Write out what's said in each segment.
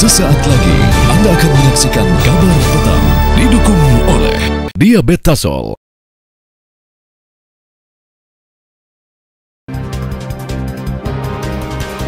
Sesaat lagi Anda akan menyaksikan Kabar Petang didukung oleh Diabetasol.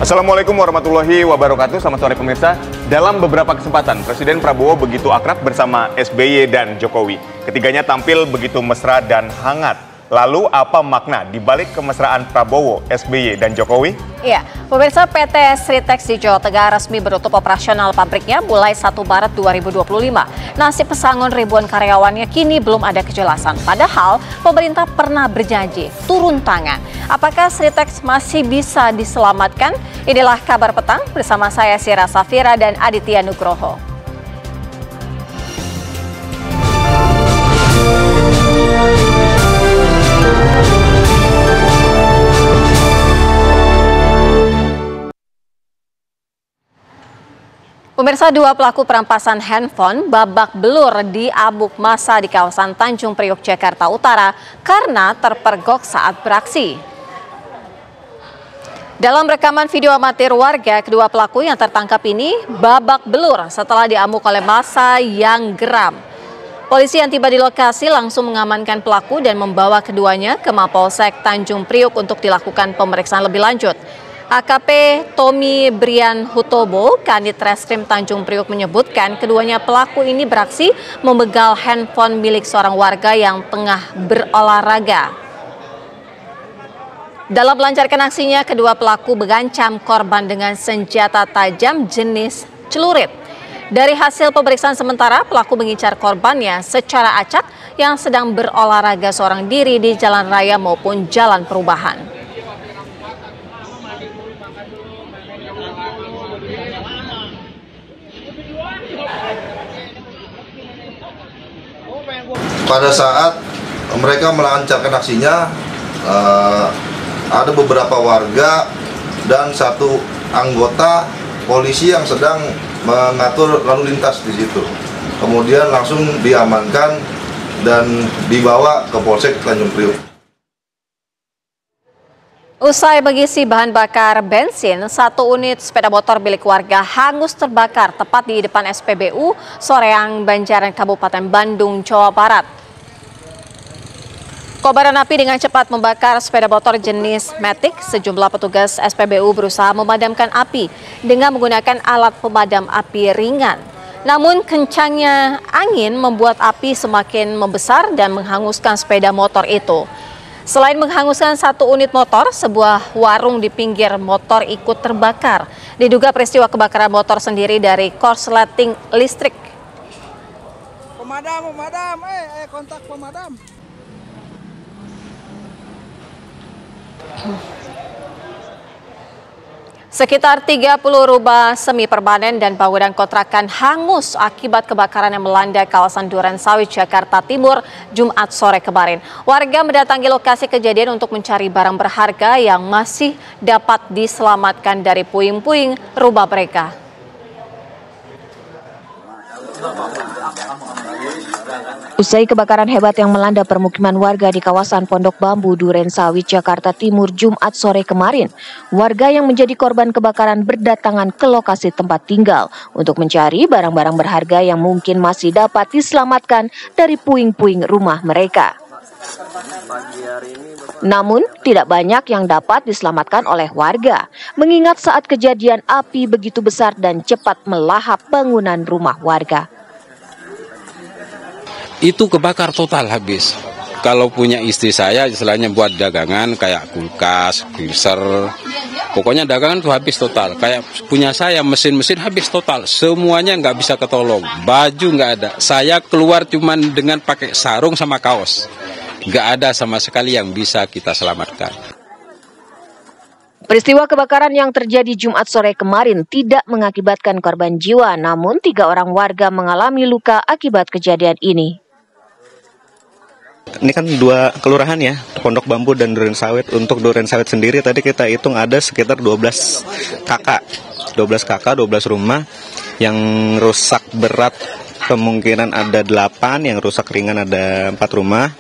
Assalamualaikum warahmatullahi wabarakatuh. Selamat sore pemirsa. Dalam beberapa kesempatan, Presiden Prabowo begitu akrab bersama SBY dan Jokowi. Ketiganya tampil begitu mesra dan hangat. Lalu apa makna dibalik kemesraan Prabowo, SBY, dan Jokowi? Iya, pemirsa, PT Sritex di Jawa Tengah resmi menutup operasional pabriknya mulai 1 Maret 2025. Nasib pesangon ribuan karyawannya kini belum ada kejelasan. Padahal pemerintah pernah berjanji turun tangan. Apakah Sritex masih bisa diselamatkan? Inilah Kabar Petang bersama saya Sira Safira dan Aditya Nugroho. Pemirsa, dua pelaku perampasan handphone babak belur di amuk massa di kawasan Tanjung Priok, Jakarta Utara karena terpergok saat beraksi. Dalam rekaman video amatir warga, kedua pelaku yang tertangkap ini babak belur setelah diamuk oleh massa yang geram. Polisi yang tiba di lokasi langsung mengamankan pelaku dan membawa keduanya ke Mapolsek Tanjung Priok untuk dilakukan pemeriksaan lebih lanjut. AKP Tommy Brian Hutobo, Kanit Reskrim Tanjung Priok menyebutkan keduanya pelaku ini beraksi membegal handphone milik seorang warga yang tengah berolahraga. Dalam melancarkan aksinya, kedua pelaku mengancam korban dengan senjata tajam jenis celurit. Dari hasil pemeriksaan sementara, pelaku mengincar korbannya secara acak yang sedang berolahraga seorang diri di jalan raya maupun jalan perubahan. Pada saat mereka melancarkan aksinya, ada beberapa warga dan satu anggota polisi yang sedang mengatur lalu lintas di situ. Kemudian langsung diamankan dan dibawa ke Polsek Tanjung Priok. Usai mengisi bahan bakar bensin, satu unit sepeda motor milik warga hangus terbakar tepat di depan SPBU Soreang, Banjaran, Kabupaten Bandung, Jawa Barat. Kobaran api dengan cepat membakar sepeda motor jenis Matic. Sejumlah petugas SPBU berusaha memadamkan api dengan menggunakan alat pemadam api ringan. Namun kencangnya angin membuat api semakin membesar dan menghanguskan sepeda motor itu. Selain menghanguskan satu unit motor, sebuah warung di pinggir motor ikut terbakar. Diduga peristiwa kebakaran motor sendiri dari korsleting listrik. Pemadam, kontak pemadam. Sekitar 30 rumah semi permanen dan bangunan kontrakan hangus akibat kebakaran yang melanda kawasan Duren Sawit, Jakarta Timur, Jumat sore kemarin. Warga mendatangi lokasi kejadian untuk mencari barang berharga yang masih dapat diselamatkan dari puing-puing rumah mereka. Usai kebakaran hebat yang melanda permukiman warga di kawasan Pondok Bambu, Duren Sawit, Jakarta Timur, Jumat sore kemarin, warga yang menjadi korban kebakaran berdatangan ke lokasi tempat tinggal untuk mencari barang-barang berharga yang mungkin masih dapat diselamatkan dari puing-puing rumah mereka. Namun, tidak banyak yang dapat diselamatkan oleh warga, mengingat saat kejadian api begitu besar dan cepat melahap bangunan rumah warga. Itu kebakar total habis. Kalau punya istri saya, istilahnya buat dagangan kayak kulkas, freezer, pokoknya dagangan tuh habis total. Kayak punya saya mesin-mesin habis total, semuanya nggak bisa ketolong. Baju nggak ada, saya keluar cuman dengan pakai sarung sama kaos. Nggak ada sama sekali yang bisa kita selamatkan. Peristiwa kebakaran yang terjadi Jumat sore kemarin tidak mengakibatkan korban jiwa, namun 3 orang warga mengalami luka akibat kejadian ini. Ini kan 2 kelurahan ya, Pondok Bambu dan Duren Sawit. Untuk Duren Sawit sendiri tadi kita hitung ada sekitar 12 kakak, 12 rumah yang rusak berat, kemungkinan ada 8, yang rusak ringan ada 4 rumah.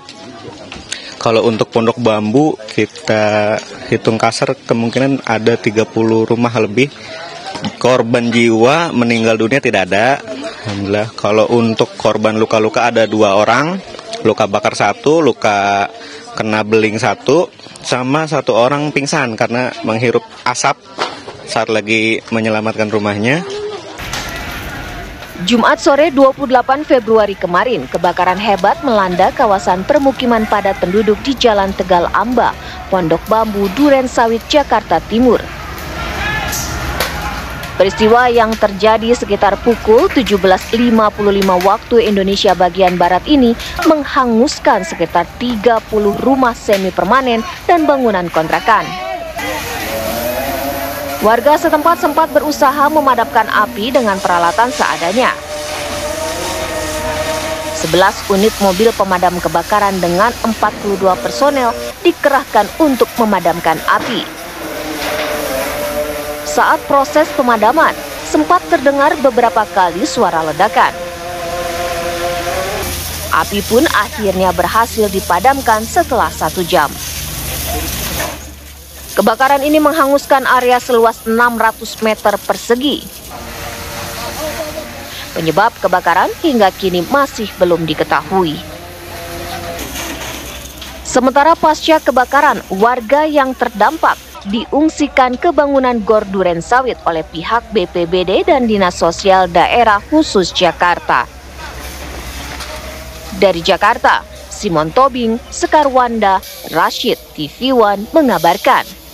Kalau untuk Pondok Bambu kita hitung kasar kemungkinan ada 30 rumah lebih Korban jiwa meninggal dunia tidak ada, alhamdulillah. Kalau untuk korban luka-luka ada 2 orang, luka bakar 1, luka kena beling 1, sama 1 orang pingsan karena menghirup asap saat lagi menyelamatkan rumahnya. Jumat sore 28 Februari kemarin, kebakaran hebat melanda kawasan permukiman padat penduduk di Jalan Tegal Amba, Pondok Bambu, Duren Sawit, Jakarta Timur. Peristiwa yang terjadi sekitar pukul 17.55 waktu Indonesia bagian Barat ini menghanguskan sekitar 30 rumah semi permanen dan bangunan kontrakan. Warga setempat sempat berusaha memadamkan api dengan peralatan seadanya. 11 unit mobil pemadam kebakaran dengan 42 personel dikerahkan untuk memadamkan api. Saat proses pemadaman, sempat terdengar beberapa kali suara ledakan. Api pun akhirnya berhasil dipadamkan setelah 1 jam. Kebakaran ini menghanguskan area seluas 600 meter persegi. Penyebab kebakaran hingga kini masih belum diketahui. Sementara pasca kebakaran, warga yang terdampak diungsikan ke bangunan Gor Duren Sawit oleh pihak BPBD dan Dinas Sosial Daerah Khusus Jakarta. Dari Jakarta, Simon Tobing, Sekarwanda, Rashid, TV One mengabarkan.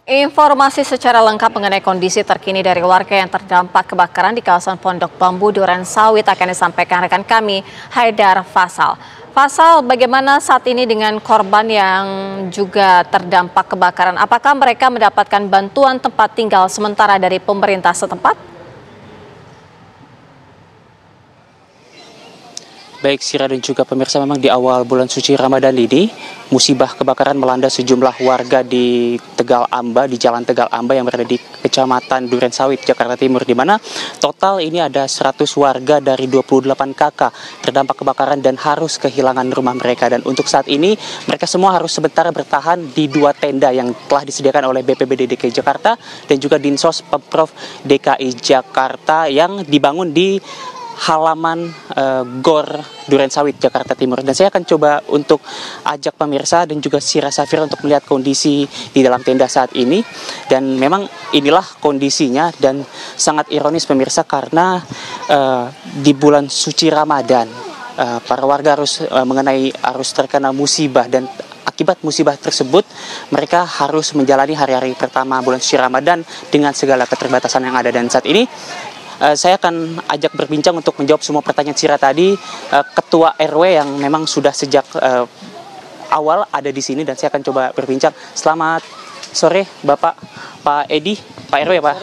Informasi secara lengkap mengenai kondisi terkini dari warga yang terdampak kebakaran di kawasan Pondok Bambu Duren Sawit akan disampaikan rekan kami, Haidar Fasal. Fasal, bagaimana saat ini dengan korban yang juga terdampak kebakaran? Apakah mereka mendapatkan bantuan tempat tinggal sementara dari pemerintah setempat? Baik Sira dan juga pemirsa, memang di awal bulan suci Ramadan ini musibah kebakaran melanda sejumlah warga di Tegal Amba, di Jalan Tegal Amba yang berada di Kecamatan Duren Sawit, Jakarta Timur, di mana total ini ada 100 warga dari 28 kakak terdampak kebakaran dan harus kehilangan rumah mereka. Dan untuk saat ini mereka semua harus sebentar bertahan di 2 tenda yang telah disediakan oleh BPBD DKI Jakarta dan juga Dinsos Pemprov DKI Jakarta yang dibangun di halaman Gor Duren Sawit, Jakarta Timur. Dan saya akan coba untuk ajak pemirsa dan juga Sira Safira untuk melihat kondisi di dalam tenda saat ini. Dan memang inilah kondisinya dan sangat ironis pemirsa karena di bulan suci Ramadan para warga harus terkena musibah, dan akibat musibah tersebut mereka harus menjalani hari-hari pertama bulan suci Ramadan dengan segala keterbatasan yang ada. Dan saat ini saya akan ajak berbincang untuk menjawab semua pertanyaan Sira tadi, Ketua RW yang memang sudah sejak awal ada di sini, dan saya akan coba berbincang. Selamat sore Bapak, Pak Edi, Pak RW ya Pak?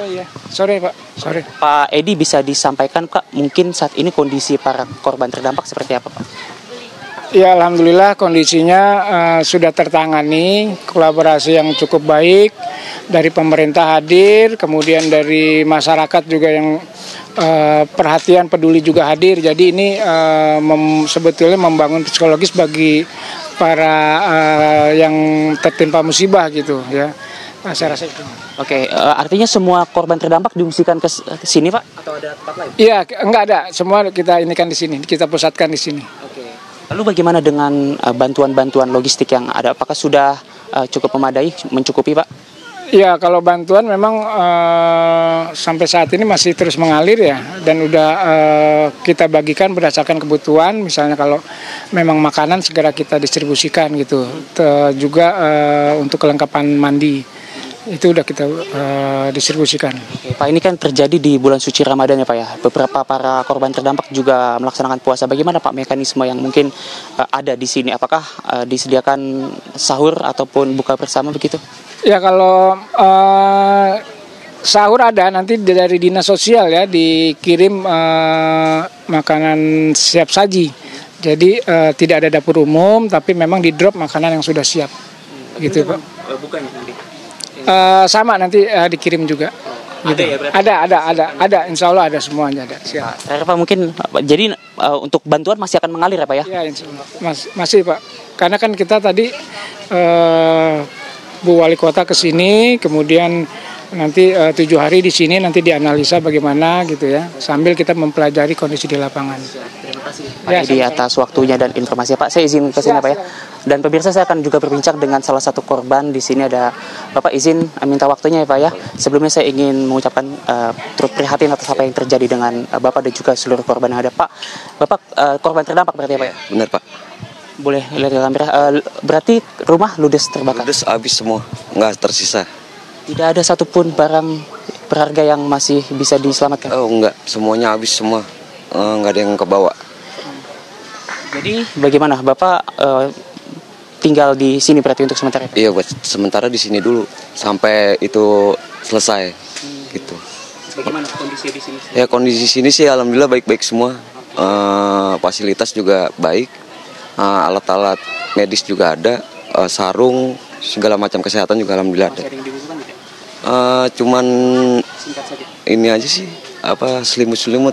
Sore Pak, sore. Pak Edi, bisa disampaikan Kak, mungkin saat ini kondisi para korban terdampak seperti apa Pak? Ya, alhamdulillah kondisinya sudah tertangani, kolaborasi yang cukup baik dari pemerintah hadir, kemudian dari masyarakat juga yang perhatian peduli juga hadir. Jadi ini sebetulnya membangun psikologis bagi para yang tertimpa musibah gitu ya. Saya rasa itu. Oke, artinya semua korban terdampak diungsikan ke sini Pak? Atau ada tempat lain? Iya, enggak ada. Semua kita inikan di sini, kita pusatkan di sini. Oke. Lalu bagaimana dengan bantuan-bantuan logistik yang ada? Apakah sudah cukup memadai, mencukupi Pak? Ya, kalau bantuan memang sampai saat ini masih terus mengalir ya, dan udah kita bagikan berdasarkan kebutuhan. Misalnya kalau memang makanan segera kita distribusikan gitu. Juga untuk kelengkapan mandi itu udah kita distribusikan. Oke, Pak, ini kan terjadi di bulan suci Ramadan ya Pak ya. Beberapa para korban terdampak juga melaksanakan puasa. Bagaimana Pak mekanisme yang mungkin ada di sini? Apakah disediakan sahur ataupun buka bersama begitu? Ya, kalau sahur ada, nanti dari Dinas Sosial ya dikirim makanan siap saji. Jadi tidak ada dapur umum, tapi memang di drop makanan yang sudah siap. Gitu Pak. Bukannya nanti? Sama nanti dikirim juga. Gitu. Ada ya berarti? Ada, insya Allah ada semuanya ada. Siap. Terakhir Pak, mungkin jadi untuk bantuan masih akan mengalir ya Pak ya? Iya, masih Pak. Karena kan kita tadi Bu Wali Kota ke sini, kemudian nanti 7 hari di sini nanti dianalisa bagaimana gitu ya, sambil kita mempelajari kondisi di lapangan. Terima kasih Pak Edi atas waktunya dan informasi Pak. Saya izin ke sini Pak ya. Dan pemirsa, saya akan juga berbincang dengan salah satu korban di sini. Ada Bapak, izin minta waktunya ya Pak ya. Sebelumnya saya ingin mengucapkan turut prihatin atas apa yang terjadi dengan Bapak dan juga seluruh korban yang ada. Pak, Bapak korban terdampak berarti ya Pak ya? Benar Pak. Boleh lihat ke kamera. Berarti rumah ludes terbakar? Ludes habis semua, nggak tersisa. Tidak ada satupun barang berharga yang masih bisa diselamatkan? Oh enggak, semuanya habis semua, nggak ada yang kebawa. Jadi bagaimana Bapak tinggal di sini berarti untuk sementara? Iya, buat sementara di sini dulu sampai itu selesai, gitu. Bagaimana kondisi di sini? Ya kondisi sini sih alhamdulillah baik-baik semua, fasilitas juga baik, alat-alat medis juga ada, sarung segala macam kesehatan juga alhamdulillah ada. Cuman ini aja sih, apa selimut-selimut,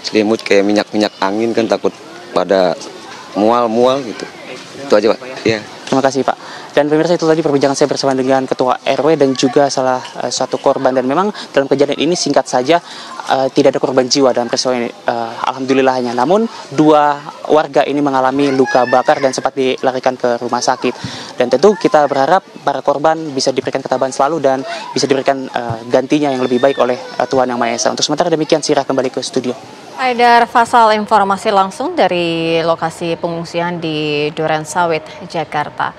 selimut kayak minyak-minyak angin kan takut pada mual-mual gitu. Itu aja Pak. Iya. Terima kasih Pak. Dan pemirsa, itu tadi perbincangan saya bersama dengan Ketua RW dan juga salah satu korban. Dan memang dalam kejadian ini singkat saja tidak ada korban jiwa dalam peristiwa ini, alhamdulillahnya. Namun 2 warga ini mengalami luka bakar dan sempat dilarikan ke rumah sakit. Dan tentu kita berharap para korban bisa diberikan ketabahan selalu dan bisa diberikan gantinya yang lebih baik oleh Tuhan Yang Maha Esa. Untuk sementara demikian, Sirah kembali ke studio. Haidar Fasal, informasi langsung dari lokasi pengungsian di Durensawit, Jakarta.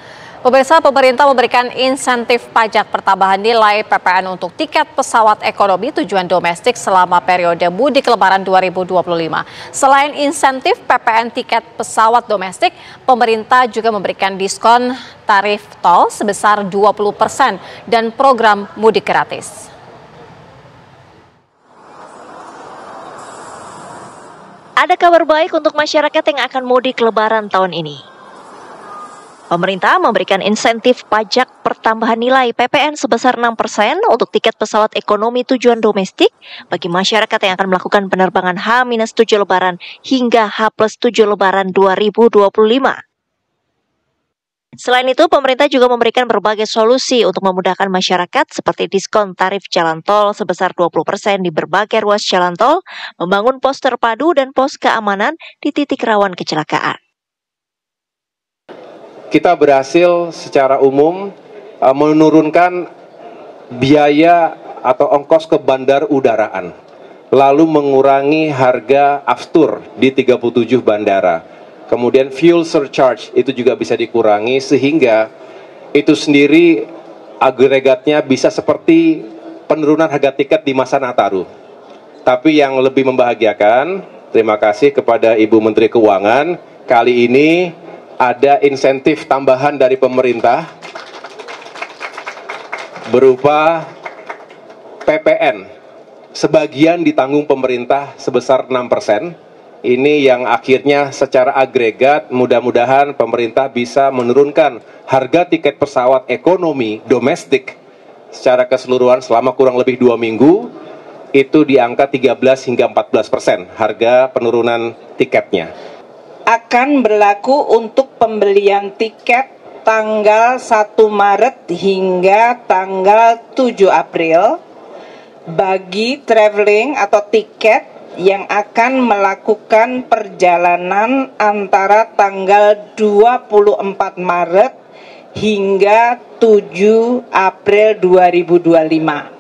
Pemirsa, pemerintah memberikan insentif pajak pertambahan nilai PPN untuk tiket pesawat ekonomi tujuan domestik selama periode mudik Lebaran 2025. Selain insentif PPN tiket pesawat domestik, pemerintah juga memberikan diskon tarif tol sebesar 20% dan program mudik gratis. Ada kabar baik untuk masyarakat yang akan mudik Lebaran tahun ini. Pemerintah memberikan insentif pajak pertambahan nilai PPN sebesar 6% untuk tiket pesawat ekonomi tujuan domestik bagi masyarakat yang akan melakukan penerbangan H-7 Lebaran hingga H+7 Lebaran 2025. Selain itu, pemerintah juga memberikan berbagai solusi untuk memudahkan masyarakat seperti diskon tarif jalan tol sebesar 20% di berbagai ruas jalan tol, membangun pos terpadu dan pos keamanan di titik rawan kecelakaan. Kita berhasil secara umum menurunkan biaya atau ongkos ke bandar udaraan, lalu mengurangi harga aftur di 37 bandara. Kemudian fuel surcharge itu juga bisa dikurangi sehingga itu sendiri agregatnya bisa seperti penurunan harga tiket di masa Nataru. Tapi yang lebih membahagiakan, terima kasih kepada Ibu Menteri Keuangan, kali ini ada insentif tambahan dari pemerintah berupa PPN. Sebagian ditanggung pemerintah sebesar 6%. Ini yang akhirnya secara agregat mudah-mudahan pemerintah bisa menurunkan harga tiket pesawat ekonomi domestik secara keseluruhan selama kurang lebih 2 minggu itu di angka 13 hingga 14% harga penurunan tiketnya. Akan berlaku untuk pembelian tiket tanggal 1 Maret hingga tanggal 7 April bagi traveling atau tiket yang akan melakukan perjalanan antara tanggal 24 Maret hingga 7 April 2025.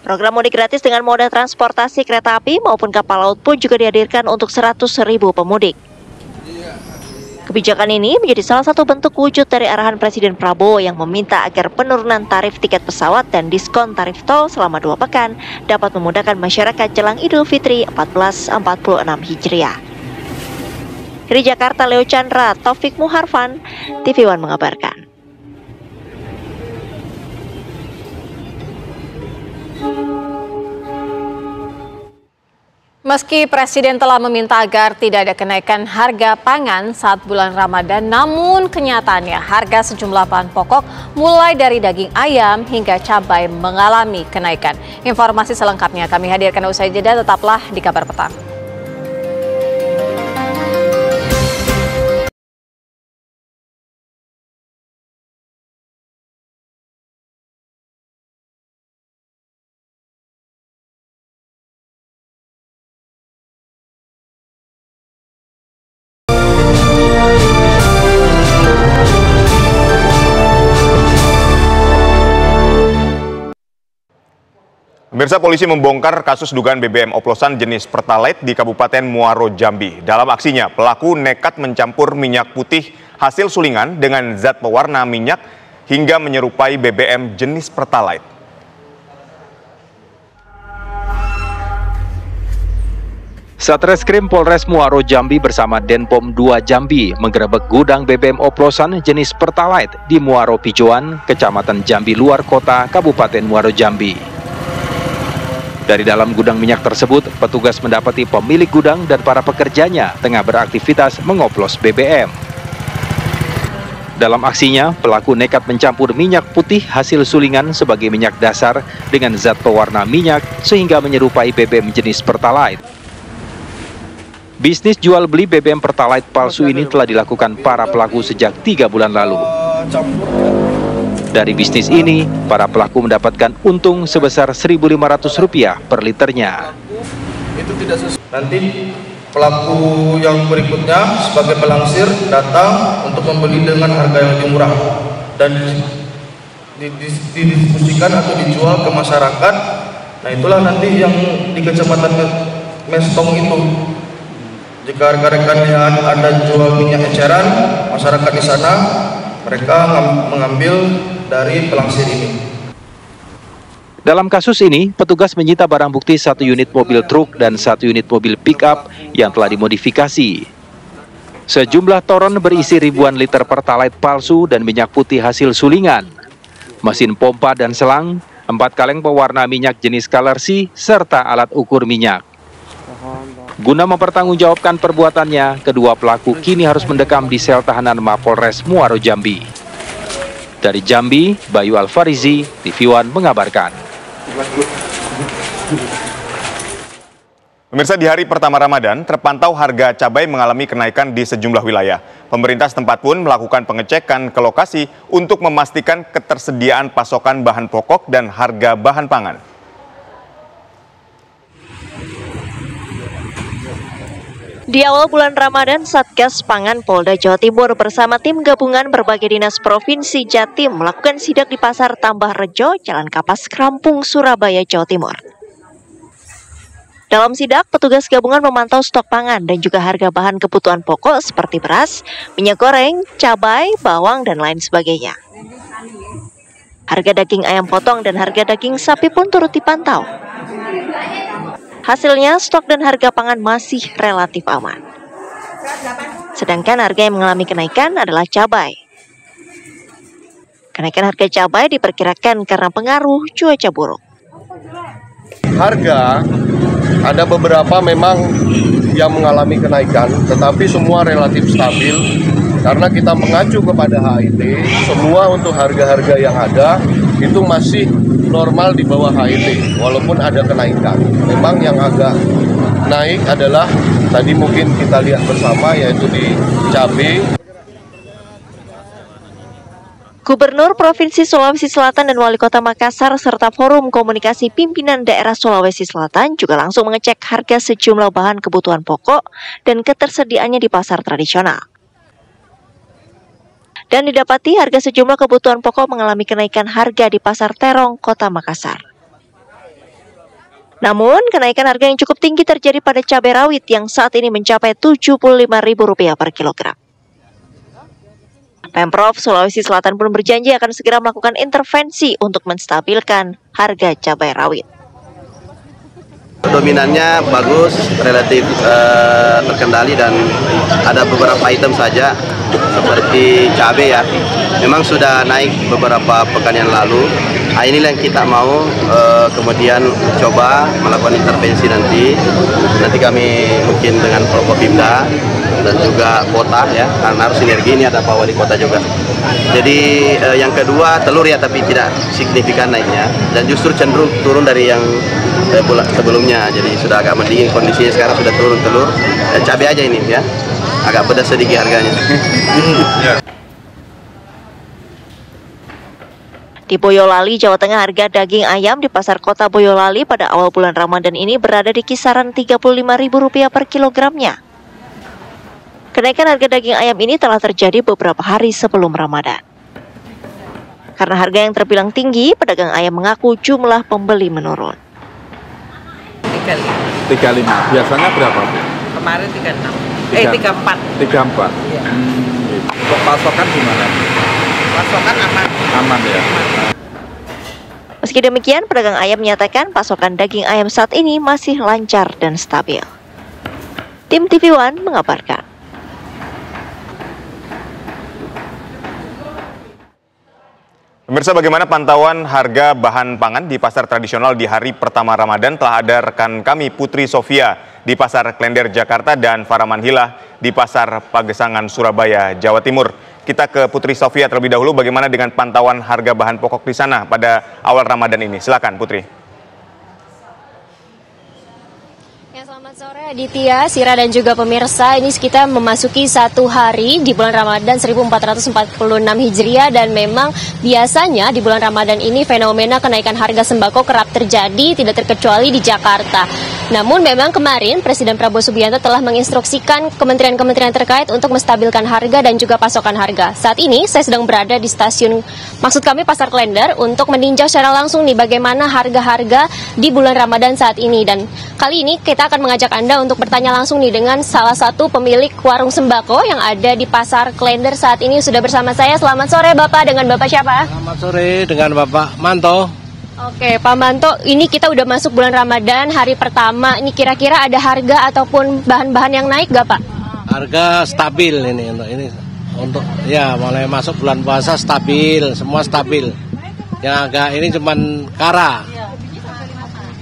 Program mudik gratis dengan moda transportasi kereta api maupun kapal laut pun juga dihadirkan untuk 100.000 pemudik. Kebijakan ini menjadi salah satu bentuk wujud dari arahan Presiden Prabowo yang meminta agar penurunan tarif tiket pesawat dan diskon tarif tol selama 2 pekan dapat memudahkan masyarakat jelang Idul Fitri 1446 Hijriah. Dari Jakarta, Leo Chandra, Taufik Muharfan, TV One mengabarkan. Meski Presiden telah meminta agar tidak ada kenaikan harga pangan saat bulan Ramadan, namun kenyataannya harga sejumlah bahan pokok mulai dari daging ayam hingga cabai mengalami kenaikan. Informasi selengkapnya kami hadirkan usai jeda, tetaplah di Kabar Petang. Pemirsa, polisi membongkar kasus dugaan BBM oplosan jenis Pertalite di Kabupaten Muaro, Jambi. Dalam aksinya, pelaku nekat mencampur minyak putih hasil sulingan dengan zat pewarna minyak hingga menyerupai BBM jenis Pertalite. Satreskrim Polres Muaro Jambi bersama Denpom 2 Jambi menggerebek gudang BBM oplosan jenis Pertalite di Muaro Pijoan, Kecamatan Jambi Luar Kota, Kabupaten Muaro Jambi. Dari dalam gudang minyak tersebut, petugas mendapati pemilik gudang dan para pekerjanya tengah beraktivitas mengoplos BBM. Dalam aksinya, pelaku nekat mencampur minyak putih hasil sulingan sebagai minyak dasar dengan zat pewarna minyak sehingga menyerupai BBM jenis Pertalite. Bisnis jual beli BBM Pertalite palsu ini telah dilakukan para pelaku sejak 3 bulan lalu. Dari bisnis ini, para pelaku mendapatkan untung sebesar Rp1.500 per liternya. Itu tidak sesuai. Nanti pelaku yang berikutnya sebagai pelangsir datang untuk membeli dengan harga yang lebih murah dan didistribusikan atau dijual ke masyarakat. Nah, itulah nanti yang di Kecamatan Mestong itu. Jika rekan-rekan lihat ada jual minyak eceran, masyarakat di sana mereka mengambil dari pelangsir ini. Dalam kasus ini, petugas menyita barang bukti 1 unit mobil truk dan 1 unit mobil pick-up yang telah dimodifikasi. Sejumlah toron berisi ribuan liter Pertalite palsu dan minyak putih hasil sulingan, mesin pompa dan selang, 4 kaleng pewarna minyak jenis Color C, serta alat ukur minyak. Guna mempertanggungjawabkan perbuatannya, kedua pelaku kini harus mendekam di sel tahanan Mapolres Muaro Jambi. Dari Jambi, Bayu Alfarizi, TV One mengabarkan. Pemirsa, di hari pertama Ramadan, terpantau harga cabai mengalami kenaikan di sejumlah wilayah. Pemerintah setempat pun melakukan pengecekan ke lokasi untuk memastikan ketersediaan pasokan bahan pokok dan harga bahan pangan. Di awal bulan Ramadan, Satgas Pangan Polda Jawa Timur bersama tim gabungan berbagai dinas Provinsi Jatim melakukan sidak di Pasar Tambah Rejo, Jalan Kapas, Krampung, Surabaya, Jawa Timur. Dalam sidak, petugas gabungan memantau stok pangan dan juga harga bahan kebutuhan pokok seperti beras, minyak goreng, cabai, bawang, dan lain sebagainya. Harga daging ayam potong dan harga daging sapi pun turut dipantau. Hasilnya, stok dan harga pangan masih relatif aman. Sedangkan harga yang mengalami kenaikan adalah cabai. Kenaikan harga cabai diperkirakan karena pengaruh cuaca buruk. Harga ada beberapa memang yang mengalami kenaikan, tetapi semua relatif stabil karena kita mengacu kepada HIT. Semua untuk harga-harga yang ada itu masih normal di bawah HIT, walaupun ada kenaikan. Memang yang agak naik adalah tadi mungkin kita lihat bersama, yaitu di cabai. Gubernur Provinsi Sulawesi Selatan dan Wali Kota Makassar serta Forum Komunikasi Pimpinan Daerah Sulawesi Selatan juga langsung mengecek harga sejumlah bahan kebutuhan pokok dan ketersediaannya di pasar tradisional. Dan didapati harga sejumlah kebutuhan pokok mengalami kenaikan harga di Pasar Terong, Kota Makassar. Namun, kenaikan harga yang cukup tinggi terjadi pada cabai rawit yang saat ini mencapai Rp75.000 per kilogram. Pemprov Sulawesi Selatan pun berjanji akan segera melakukan intervensi untuk menstabilkan harga cabai rawit. Dominannya bagus, relatif terkendali dan ada beberapa item saja seperti cabai ya. Memang sudah naik beberapa pekan yang lalu. Nah, inilah yang kita mau kemudian coba melakukan intervensi nanti. Nanti kami mungkin dengan Prokopimda dan juga kota ya, karena harus sinergi, ini ada Pak Wali Kota juga. Jadi yang kedua telur ya, tapi tidak signifikan naiknya dan justru cenderung turun dari yang sebelumnya. Jadi sudah agak mendingin kondisinya, sekarang sudah turun telur. Cabai aja ini ya, agak pedas sedikit harganya. Di Boyolali, Jawa Tengah, harga daging ayam di Pasar Kota Boyolali pada awal bulan Ramadan ini berada di kisaran Rp35.000 per kilogramnya. Kenaikan harga daging ayam ini telah terjadi beberapa hari sebelum Ramadan. Karena harga yang terbilang tinggi, pedagang ayam mengaku jumlah pembeli menurun. 35. Biasanya berapa, Bu? Kemarin 36. 34. 34. Iya. Gitu. Untuk pasokan gimana? Pasokan aman. Aman ya. Meski demikian, pedagang ayam menyatakan pasokan daging ayam saat ini masih lancar dan stabil. Tim TV One mengabarkan. Pemirsa, bagaimana pantauan harga bahan pangan di pasar tradisional di hari pertama Ramadan? Telah ada rekan kami Putri Sofia di Pasar Klender Jakarta dan Faraman Hilah di Pasar Pagesangan Surabaya, Jawa Timur. Kita ke Putri Sofia terlebih dahulu. Bagaimana dengan pantauan harga bahan pokok di sana pada awal Ramadan ini? Silakan, Putri. Selamat sore Aditya, Sira dan juga pemirsa. Ini kita memasuki satu hari di bulan Ramadan 1446 Hijriah dan memang biasanya di bulan Ramadan ini fenomena kenaikan harga sembako kerap terjadi, tidak terkecuali di Jakarta. Namun memang kemarin Presiden Prabowo Subianto telah menginstruksikan kementerian-kementerian terkait untuk menstabilkan harga dan juga pasokan harga. Saat ini saya sedang berada di stasiun, maksud kami Pasar Klender, untuk meninjau secara langsung nih bagaimana harga-harga di bulan Ramadan saat ini. Dan kali ini kita akan mengajak Anda untuk bertanya langsung nih dengan salah satu pemilik warung sembako yang ada di Pasar Klender saat ini. Sudah bersama saya. Selamat sore Bapak, dengan Bapak siapa? Selamat sore, dengan Bapak Manto. Oke Pak Manto, ini kita udah masuk bulan Ramadan, hari pertama. Ini kira-kira ada harga ataupun bahan-bahan yang naik gak Pak? Harga stabil ini untuk ya mulai masuk bulan puasa stabil, semua stabil. Yang agak ini cuman kara.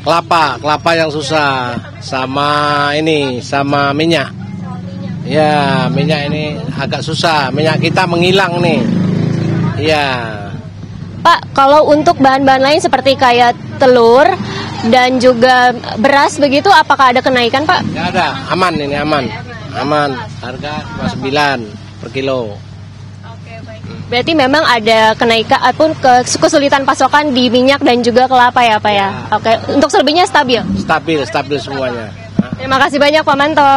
Kelapa yang susah, sama minyak. Ya, minyak ini agak susah, minyak kita menghilang nih. Ya. Pak, kalau untuk bahan-bahan lain seperti kayak telur dan juga beras begitu, apakah ada kenaikan Pak? Nggak ada, aman ini aman. Aman, harga 29 per kilo. Berarti memang ada kenaikan ataupun kesulitan pasokan di minyak dan juga kelapa ya Pak ya? Oke, untuk selebihnya stabil? Stabil semuanya. Terima kasih banyak Pak Manto.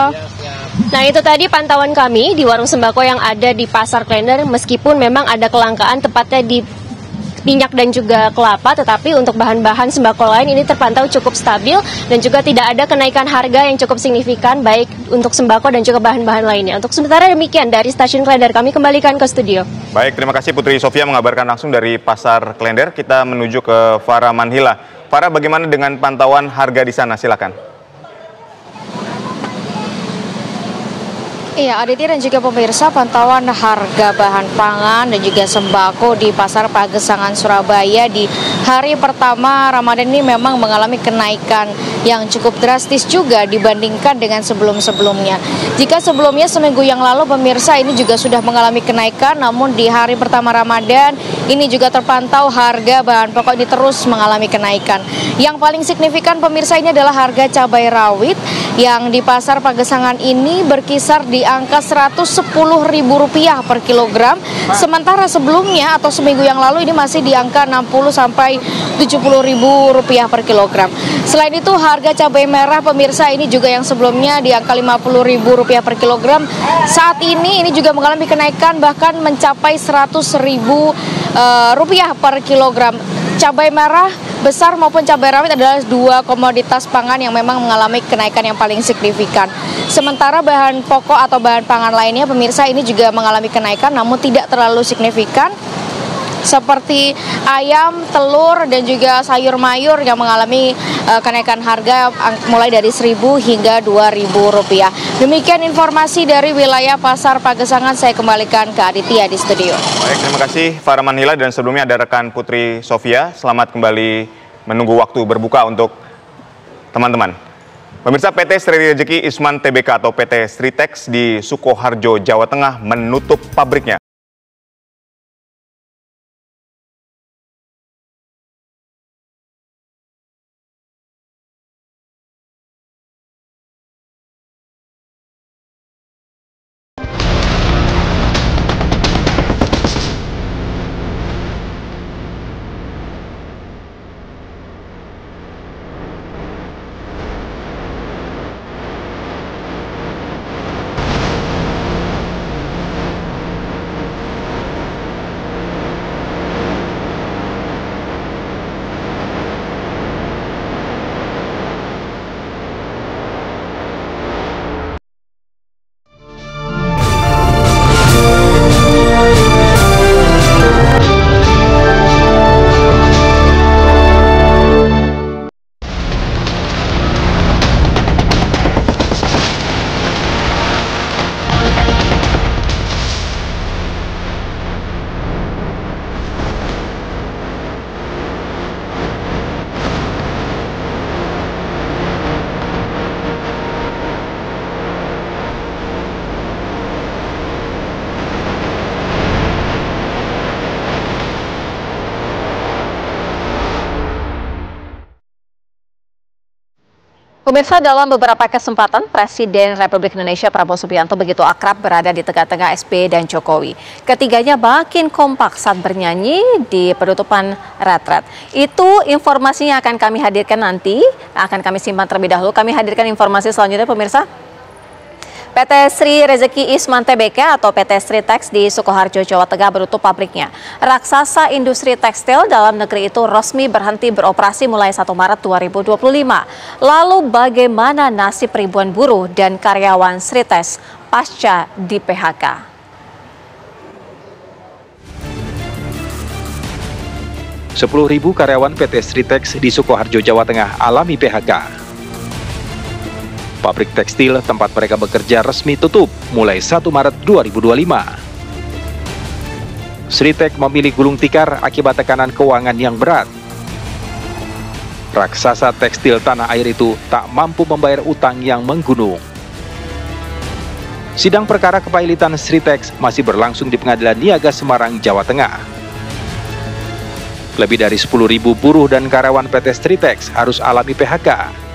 Nah itu tadi pantauan kami di warung sembako yang ada di Pasar Klender, meskipun memang ada kelangkaan tepatnya di minyak dan juga kelapa, tetapi untuk bahan-bahan sembako lain ini terpantau cukup stabil dan juga tidak ada kenaikan harga yang cukup signifikan baik untuk sembako dan juga bahan-bahan lainnya. Untuk sementara demikian dari Stasiun Klender, kami kembalikan ke studio. Baik, terima kasih Putri Sofia mengabarkan langsung dari Pasar Klender. Kita menuju ke Faraman Hilah. Farah, bagaimana dengan pantauan harga di sana? Silakan. Iya, Aditya dan juga pemirsa, pantauan harga bahan pangan dan juga sembako di Pasar Pagesangan Surabaya di hari pertama Ramadan ini memang mengalami kenaikan yang cukup drastis juga dibandingkan dengan sebelum-sebelumnya. Jika sebelumnya seminggu yang lalu pemirsa ini juga sudah mengalami kenaikan, namun di hari pertama Ramadan ini juga terpantau harga bahan pokok ini terus mengalami kenaikan. Yang paling signifikan pemirsa ini adalah harga cabai rawit yang di Pasar Pagesangan ini berkisar di angka Rp110.000 per kilogram. Sementara sebelumnya atau seminggu yang lalu ini masih di angka Rp60 sampai Rp70.000 per kilogram. Selain itu harga cabai merah pemirsa ini juga yang sebelumnya di angka Rp50.000 per kilogram, saat ini juga mengalami kenaikan bahkan mencapai Rp100.000 per kilogram. Cabai merah besar maupun cabai rawit adalah dua komoditas pangan yang memang mengalami kenaikan yang paling signifikan. Sementara bahan pokok atau bahan pangan lainnya pemirsa ini juga mengalami kenaikan namun tidak terlalu signifikan, seperti ayam, telur, dan juga sayur mayur yang mengalami kenaikan harga mulai dari Rp1.000 hingga Rp2.000. Demikian informasi dari wilayah Pasar Pagesangan, saya kembalikan ke Aditya di studio. Baik, terima kasih Faraman Hilah, dan sebelumnya ada rekan Putri Sofia. Selamat kembali menunggu waktu berbuka untuk teman-teman. Pemirsa, PT Sri Rejeki Isman Tbk atau PT Sritex di Sukoharjo, Jawa Tengah menutup pabriknya. Pemirsa, dalam beberapa kesempatan, Presiden Republik Indonesia Prabowo Subianto begitu akrab berada di tengah-tengah SBY dan Jokowi. Ketiganya makin kompak saat bernyanyi di penutupan retret. Itu informasinya akan kami hadirkan nanti, akan kami simpan terlebih dahulu. Kami hadirkan informasi selanjutnya, pemirsa. PT Sri Rezeki Isman Tbk atau PT Sri Teks di Sukoharjo, Jawa Tengah menutup pabriknya. Raksasa industri tekstil dalam negeri itu resmi berhenti beroperasi mulai 1 Maret 2025. Lalu bagaimana nasib ribuan buruh dan karyawan Sri Teks pasca di PHK? 10.000 karyawan PT Sri Teks di Sukoharjo, Jawa Tengah alami PHK. Pabrik tekstil tempat mereka bekerja resmi tutup mulai 1 Maret 2025. Sri Teks memilih gulung tikar akibat tekanan keuangan yang berat. Raksasa tekstil tanah air itu tak mampu membayar utang yang menggunung. Sidang perkara kepailitan Sri Teks masih berlangsung di Pengadilan Niaga Semarang, Jawa Tengah. Lebih dari 10.000 buruh dan karyawan PT Sri Teks harus alami PHK.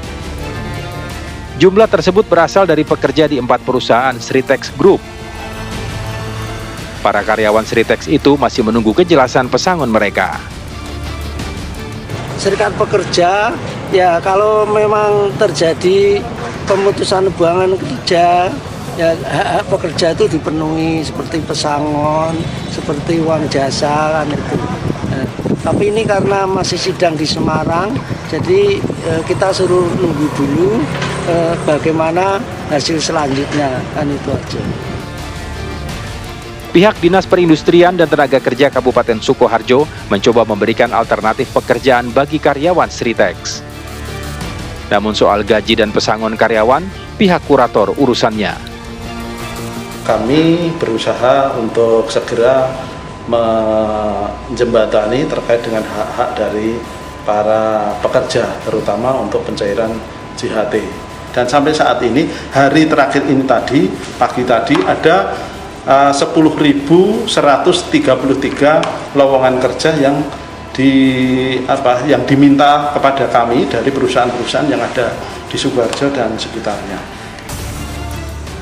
Jumlah tersebut berasal dari pekerja di 4 perusahaan Sri Teks Group. Para karyawan Sri Teks itu masih menunggu kejelasan pesangon mereka. Serikat pekerja, ya kalau memang terjadi pemutusan hubungan kerja, ya hak-hak pekerja itu dipenuhi seperti pesangon, seperti uang jasa kan itu. Nah, tapi ini karena masih sidang di Semarang, jadi kita suruh nunggu dulu bagaimana hasil selanjutnya, kan itu aja. Pihak Dinas Perindustrian dan Tenaga Kerja Kabupaten Sukoharjo mencoba memberikan alternatif pekerjaan bagi karyawan Sri Teks. Namun soal gaji dan pesangon karyawan, pihak kurator urusannya. Kami berusaha untuk segera menjembatani terkait dengan hak-hak dari para pekerja, terutama untuk pencairan JHT. Dan sampai saat ini, hari terakhir ini tadi, pagi tadi ada 10.133 lowongan kerja yang diminta kepada kami dari perusahaan-perusahaan yang ada di Sukoharjo dan sekitarnya.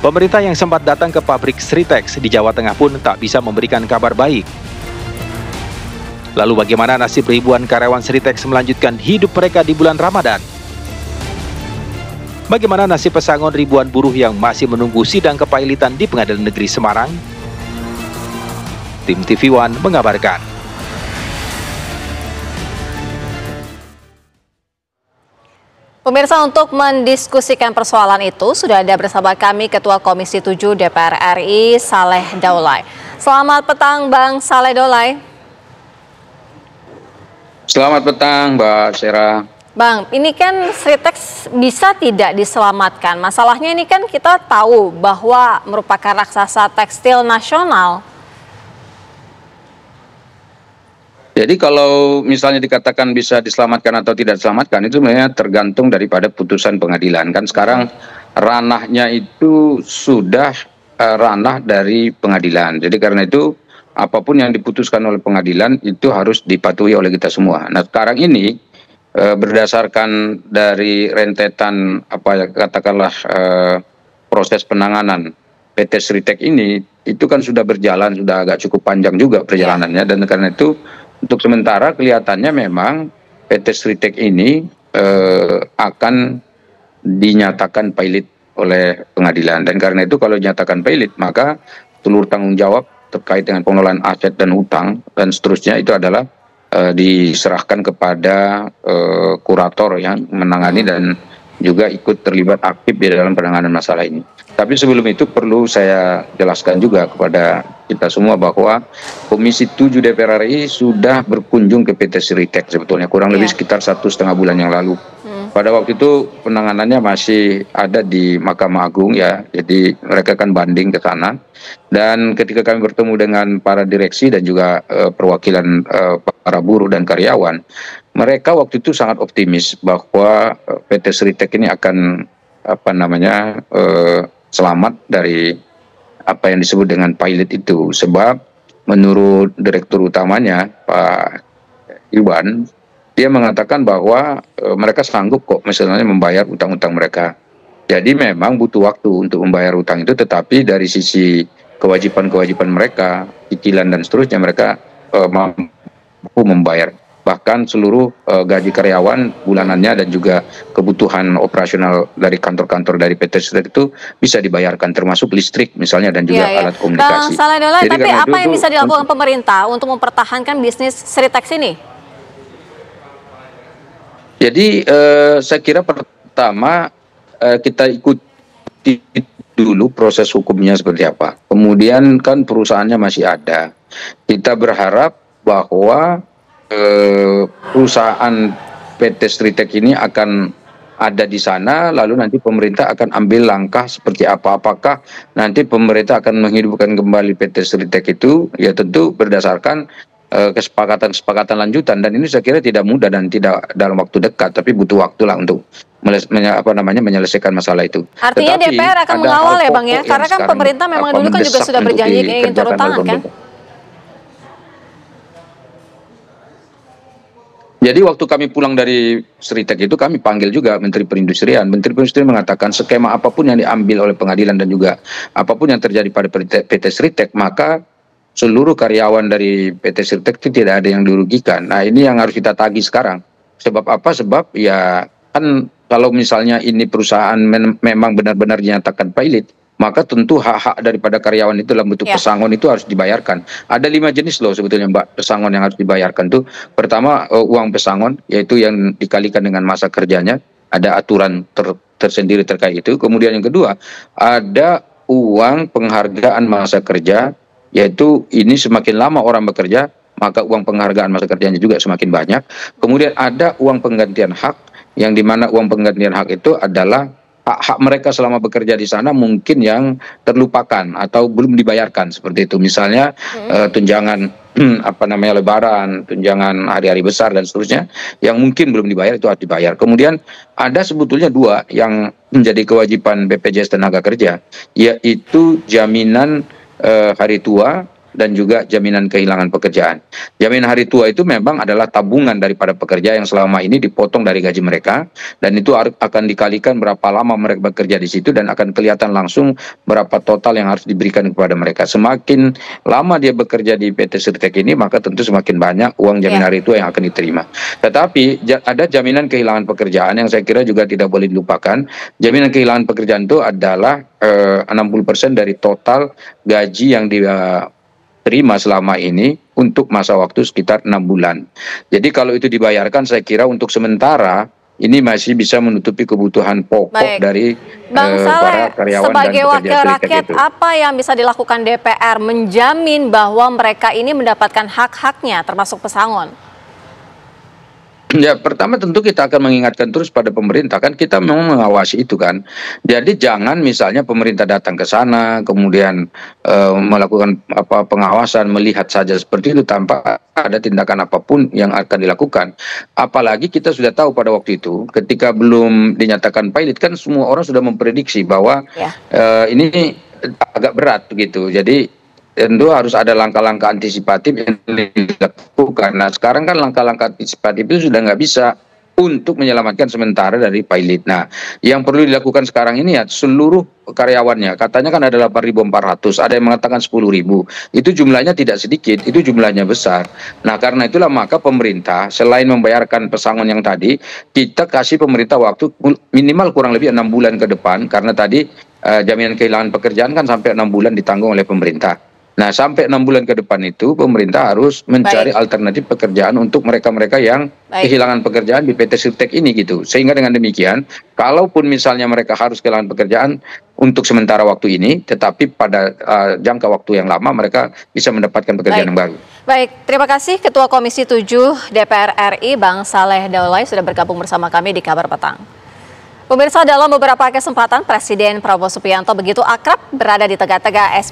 Pemerintah yang sempat datang ke pabrik Sri Teks di Jawa Tengah pun tak bisa memberikan kabar baik. Lalu bagaimana nasib ribuan karyawan Sri Teks melanjutkan hidup mereka di bulan Ramadan? Bagaimana nasib pesangon ribuan buruh yang masih menunggu sidang kepailitan di Pengadilan Negeri Semarang? Tim TV One mengabarkan. Pemirsa, untuk mendiskusikan persoalan itu sudah ada bersama kami Ketua Komisi 7 DPR RI Saleh Daulay. Selamat petang Bang Saleh Daulay. Selamat petang Mbak Sera. Bang, ini kan Sri Teks bisa tidak diselamatkan. Masalahnya ini kan kita tahu bahwa merupakan raksasa tekstil nasional. Jadi kalau misalnya dikatakan bisa diselamatkan atau tidak diselamatkan, itu sebenarnya tergantung daripada putusan pengadilan. Kan sekarang ranahnya itu sudah ranah dari pengadilan. Jadi karena itu apapun yang diputuskan oleh pengadilan itu harus dipatuhi oleh kita semua. Nah sekarang ini berdasarkan dari rentetan katakanlah proses penanganan PT Sri Teks ini, itu kan sudah berjalan, sudah agak cukup panjang juga perjalanannya, dan karena itu untuk sementara kelihatannya memang PT Sri Teks ini akan dinyatakan pailit oleh pengadilan, dan karena itu kalau dinyatakan pailit maka seluruh tanggung jawab terkait dengan pengelolaan aset dan utang dan seterusnya itu adalah diserahkan kepada kurator yang menangani dan juga ikut terlibat aktif di dalam penanganan masalah ini. Tapi sebelum itu perlu saya jelaskan juga kepada kita semua bahwa Komisi 7 DPR RI sudah berkunjung ke PT Sri Teks sebetulnya kurang lebih sekitar 1,5 bulan yang lalu. Pada waktu itu penanganannya masih ada di Mahkamah Agung ya, jadi mereka kan banding ke sana. Dan ketika kami bertemu dengan para direksi dan juga perwakilan para buruh dan karyawan, mereka waktu itu sangat optimis bahwa PT Sri Teks ini akan selamat dari apa yang disebut dengan pilot itu, sebab menurut direktur utamanya Pak Iwan, dia mengatakan bahwa mereka sanggup kok misalnya membayar utang-utang mereka. Jadi memang butuh waktu untuk membayar utang itu, tetapi dari sisi kewajiban-kewajiban mereka, cicilan dan seterusnya, mereka mampu membayar. Bahkan seluruh gaji karyawan bulanannya dan juga kebutuhan operasional dari kantor-kantor dari PT Sritek itu bisa dibayarkan, termasuk listrik misalnya dan juga alat komunikasi. Bang Saleh Daulay, Jadi tapi apa yang itu bisa dilakukan pemerintah untuk mempertahankan bisnis Sritex ini? Jadi saya kira pertama kita ikuti dulu proses hukumnya seperti apa. Kemudian kan perusahaannya masih ada. Kita berharap bahwa perusahaan PT Sritek ini akan ada di sana, lalu nanti pemerintah akan ambil langkah seperti apa. Apakah nanti pemerintah akan menghidupkan kembali PT Sritek itu? Ya tentu berdasarkan kesepakatan-kesepakatan lanjutan, dan ini saya kira tidak mudah dan tidak dalam waktu dekat, tapi butuh waktu lah untuk menyelesaikan masalah itu. Artinya Tetapi DPR akan ada mengawal hal ya Bang ya, pokok karena yang kan sekarang, pemerintah memang dulu kan juga mendesak sudah untuk berjanji ingin turun dikerjakan oleh tangan kan? pemerintah. Jadi waktu kami pulang dari Sritek itu kami panggil juga Menteri Perindustrian. Menteri Perindustrian mengatakan skema apapun yang diambil oleh pengadilan dan juga apapun yang terjadi pada PT Sritek, maka seluruh karyawan dari PT Sritek itu tidak ada yang dirugikan. Nah ini yang harus kita tagih sekarang. Sebab apa? Sebab ya kan kalau misalnya ini perusahaan memang benar-benar dinyatakan pilot, maka tentu hak-hak daripada karyawan itu dalam bentuk pesangon itu harus dibayarkan. Ada 5 jenis loh sebetulnya Mbak pesangon yang harus dibayarkan tuh. Pertama uang pesangon, yaitu yang dikalikan dengan masa kerjanya. Ada aturan tersendiri terkait itu. Kemudian yang kedua, ada uang penghargaan masa kerja, yaitu ini semakin lama orang bekerja, maka uang penghargaan masa kerjanya juga semakin banyak. Kemudian ada uang penggantian hak, yang dimana uang penggantian hak itu adalah hak-hak mereka selama bekerja di sana mungkin yang terlupakan atau belum dibayarkan seperti itu. Misalnya tunjangan lebaran, tunjangan hari-hari besar dan seterusnya yang mungkin belum dibayar itu harus dibayar. Kemudian ada sebetulnya 2 yang menjadi kewajiban BPJS Tenaga Kerja, yaitu jaminan hari tua dan juga jaminan kehilangan pekerjaan. Jaminan hari tua itu memang adalah tabungan daripada pekerja yang selama ini dipotong dari gaji mereka, dan itu akan dikalikan berapa lama mereka bekerja di situ dan akan kelihatan langsung berapa total yang harus diberikan kepada mereka. Semakin lama dia bekerja di PT Sritek ini, maka tentu semakin banyak uang jaminan hari tua yang akan diterima. Tetapi ada jaminan kehilangan pekerjaan yang saya kira juga tidak boleh dilupakan. Jaminan kehilangan pekerjaan itu adalah 60% dari total gaji yang terima selama ini untuk masa waktu sekitar 6 bulan. Jadi kalau itu dibayarkan, saya kira untuk sementara ini masih bisa menutupi kebutuhan pokok dari Bang Saleh, para karyawan sebagai dan wakil pekerja rakyat, itu. apa yang bisa dilakukan DPR menjamin bahwa mereka ini mendapatkan hak-haknya termasuk pesangon? Ya, pertama tentu kita akan mengingatkan terus pada pemerintah, kan kita memang mengawasi itu kan. Jadi jangan misalnya pemerintah datang ke sana kemudian melakukan pengawasan, melihat saja seperti itu tanpa ada tindakan apapun yang akan dilakukan. Apalagi kita sudah tahu pada waktu itu ketika belum dinyatakan pilot kan semua orang sudah memprediksi bahwa ini agak berat begitu. Jadi tentu harus ada langkah-langkah antisipatif yang dilakukan. Nah sekarang kan langkah-langkah antisipatif itu sudah nggak bisa untuk menyelamatkan sementara dari pilot. Nah yang perlu dilakukan sekarang ini ya seluruh karyawannya, katanya kan ada 8.400, ada yang mengatakan 10.000, itu jumlahnya tidak sedikit, itu jumlahnya besar. Nah karena itulah maka pemerintah selain membayarkan pesangon yang tadi, kita kasih pemerintah waktu minimal kurang lebih 6 bulan ke depan, karena tadi jaminan kehilangan pekerjaan kan sampai 6 bulan ditanggung oleh pemerintah. Nah, sampai 6 bulan ke depan itu pemerintah harus mencari alternatif pekerjaan untuk mereka-mereka yang kehilangan pekerjaan di PT Sritek ini gitu. Sehingga dengan demikian, kalaupun misalnya mereka harus kehilangan pekerjaan untuk sementara waktu ini, tetapi pada jangka waktu yang lama mereka bisa mendapatkan pekerjaan yang baru. Baik, terima kasih Ketua Komisi 7 DPR RI Bang Saleh Daulay sudah bergabung bersama kami di Kabar Petang. Pemirsa, dalam beberapa kesempatan Presiden Prabowo Subianto begitu akrab berada di tengah-tengah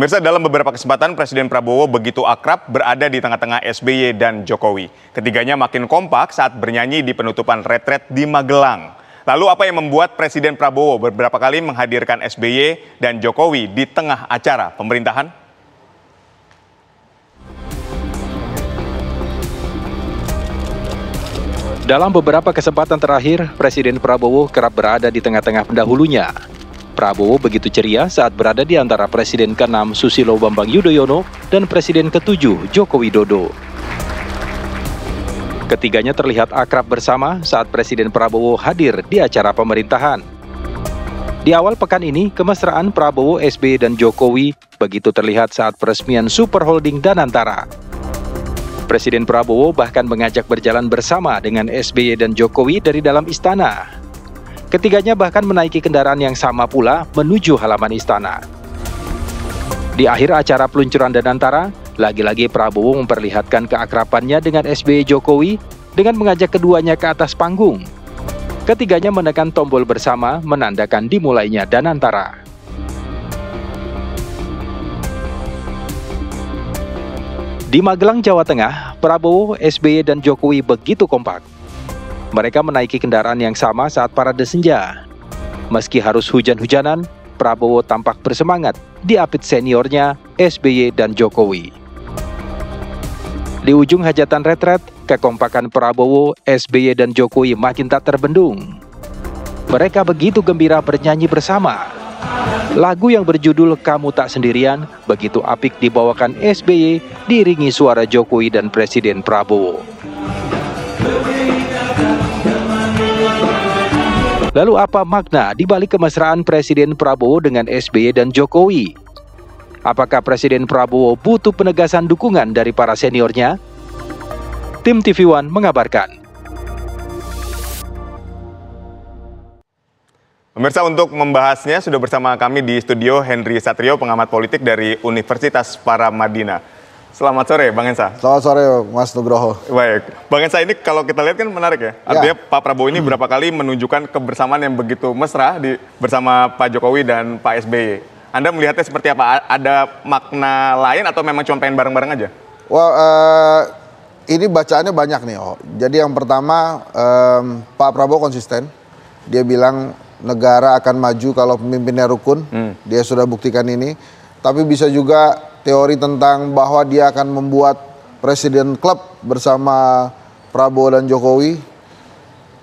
Pemirsa, dalam beberapa kesempatan Presiden Prabowo begitu akrab berada di tengah-tengah SBY dan Jokowi. Ketiganya makin kompak saat bernyanyi di penutupan retret di Magelang. Lalu apa yang membuat Presiden Prabowo beberapa kali menghadirkan SBY dan Jokowi di tengah acara pemerintahan? Dalam beberapa kesempatan terakhir, Presiden Prabowo kerap berada di tengah-tengah pendahulunya. Prabowo begitu ceria saat berada di antara Presiden ke-6 Susilo Bambang Yudhoyono dan Presiden ke-7 Joko Widodo. Ketiganya terlihat akrab bersama saat Presiden Prabowo hadir di acara pemerintahan. Di awal pekan ini, kemesraan Prabowo, SBY, dan Jokowi begitu terlihat saat peresmian Super Holding Danantara. Presiden Prabowo bahkan mengajak berjalan bersama dengan SBY dan Jokowi dari dalam istana. Ketiganya bahkan menaiki kendaraan yang sama pula menuju halaman istana. Di akhir acara peluncuran Danantara, lagi-lagi Prabowo memperlihatkan keakrabannya dengan SBY Jokowi dengan mengajak keduanya ke atas panggung. Ketiganya menekan tombol bersama menandakan dimulainya Danantara. Di Magelang, Jawa Tengah, Prabowo, SBY, dan Jokowi begitu kompak. Mereka menaiki kendaraan yang sama saat parade senja. Meski harus hujan-hujanan, Prabowo tampak bersemangat diapit seniornya SBY dan Jokowi. Di ujung hajatan retret, kekompakan Prabowo, SBY, dan Jokowi makin tak terbendung. Mereka begitu gembira bernyanyi bersama. Lagu yang berjudul Kamu Tak Sendirian begitu apik dibawakan SBY diiringi suara Jokowi dan Presiden Prabowo. Lalu apa makna di balik kemesraan Presiden Prabowo dengan SBY dan Jokowi? Apakah Presiden Prabowo butuh penegasan dukungan dari para seniornya? Tim TV One mengabarkan. Pemirsa, untuk membahasnya sudah bersama kami di studio Henry Satrio, pengamat politik dari Universitas Paramadina. Selamat sore, Bang Hensa. Selamat sore, Mas Nugroho. Baik, Bang Hensa, ini kalau kita lihat kan menarik ya. Artinya Pak Prabowo ini berapa kali menunjukkan kebersamaan yang begitu mesra bersama Pak Jokowi dan Pak SBY. Anda melihatnya seperti apa? Ada makna lain atau memang cuma pengen bareng-bareng aja? Wah, ini bacaannya banyak nih. Jadi yang pertama, Pak Prabowo konsisten. Dia bilang negara akan maju kalau pemimpinnya rukun. Dia sudah buktikan ini. Tapi bisa juga teori tentang bahwa dia akan membuat presiden klub bersama Prabowo dan Jokowi.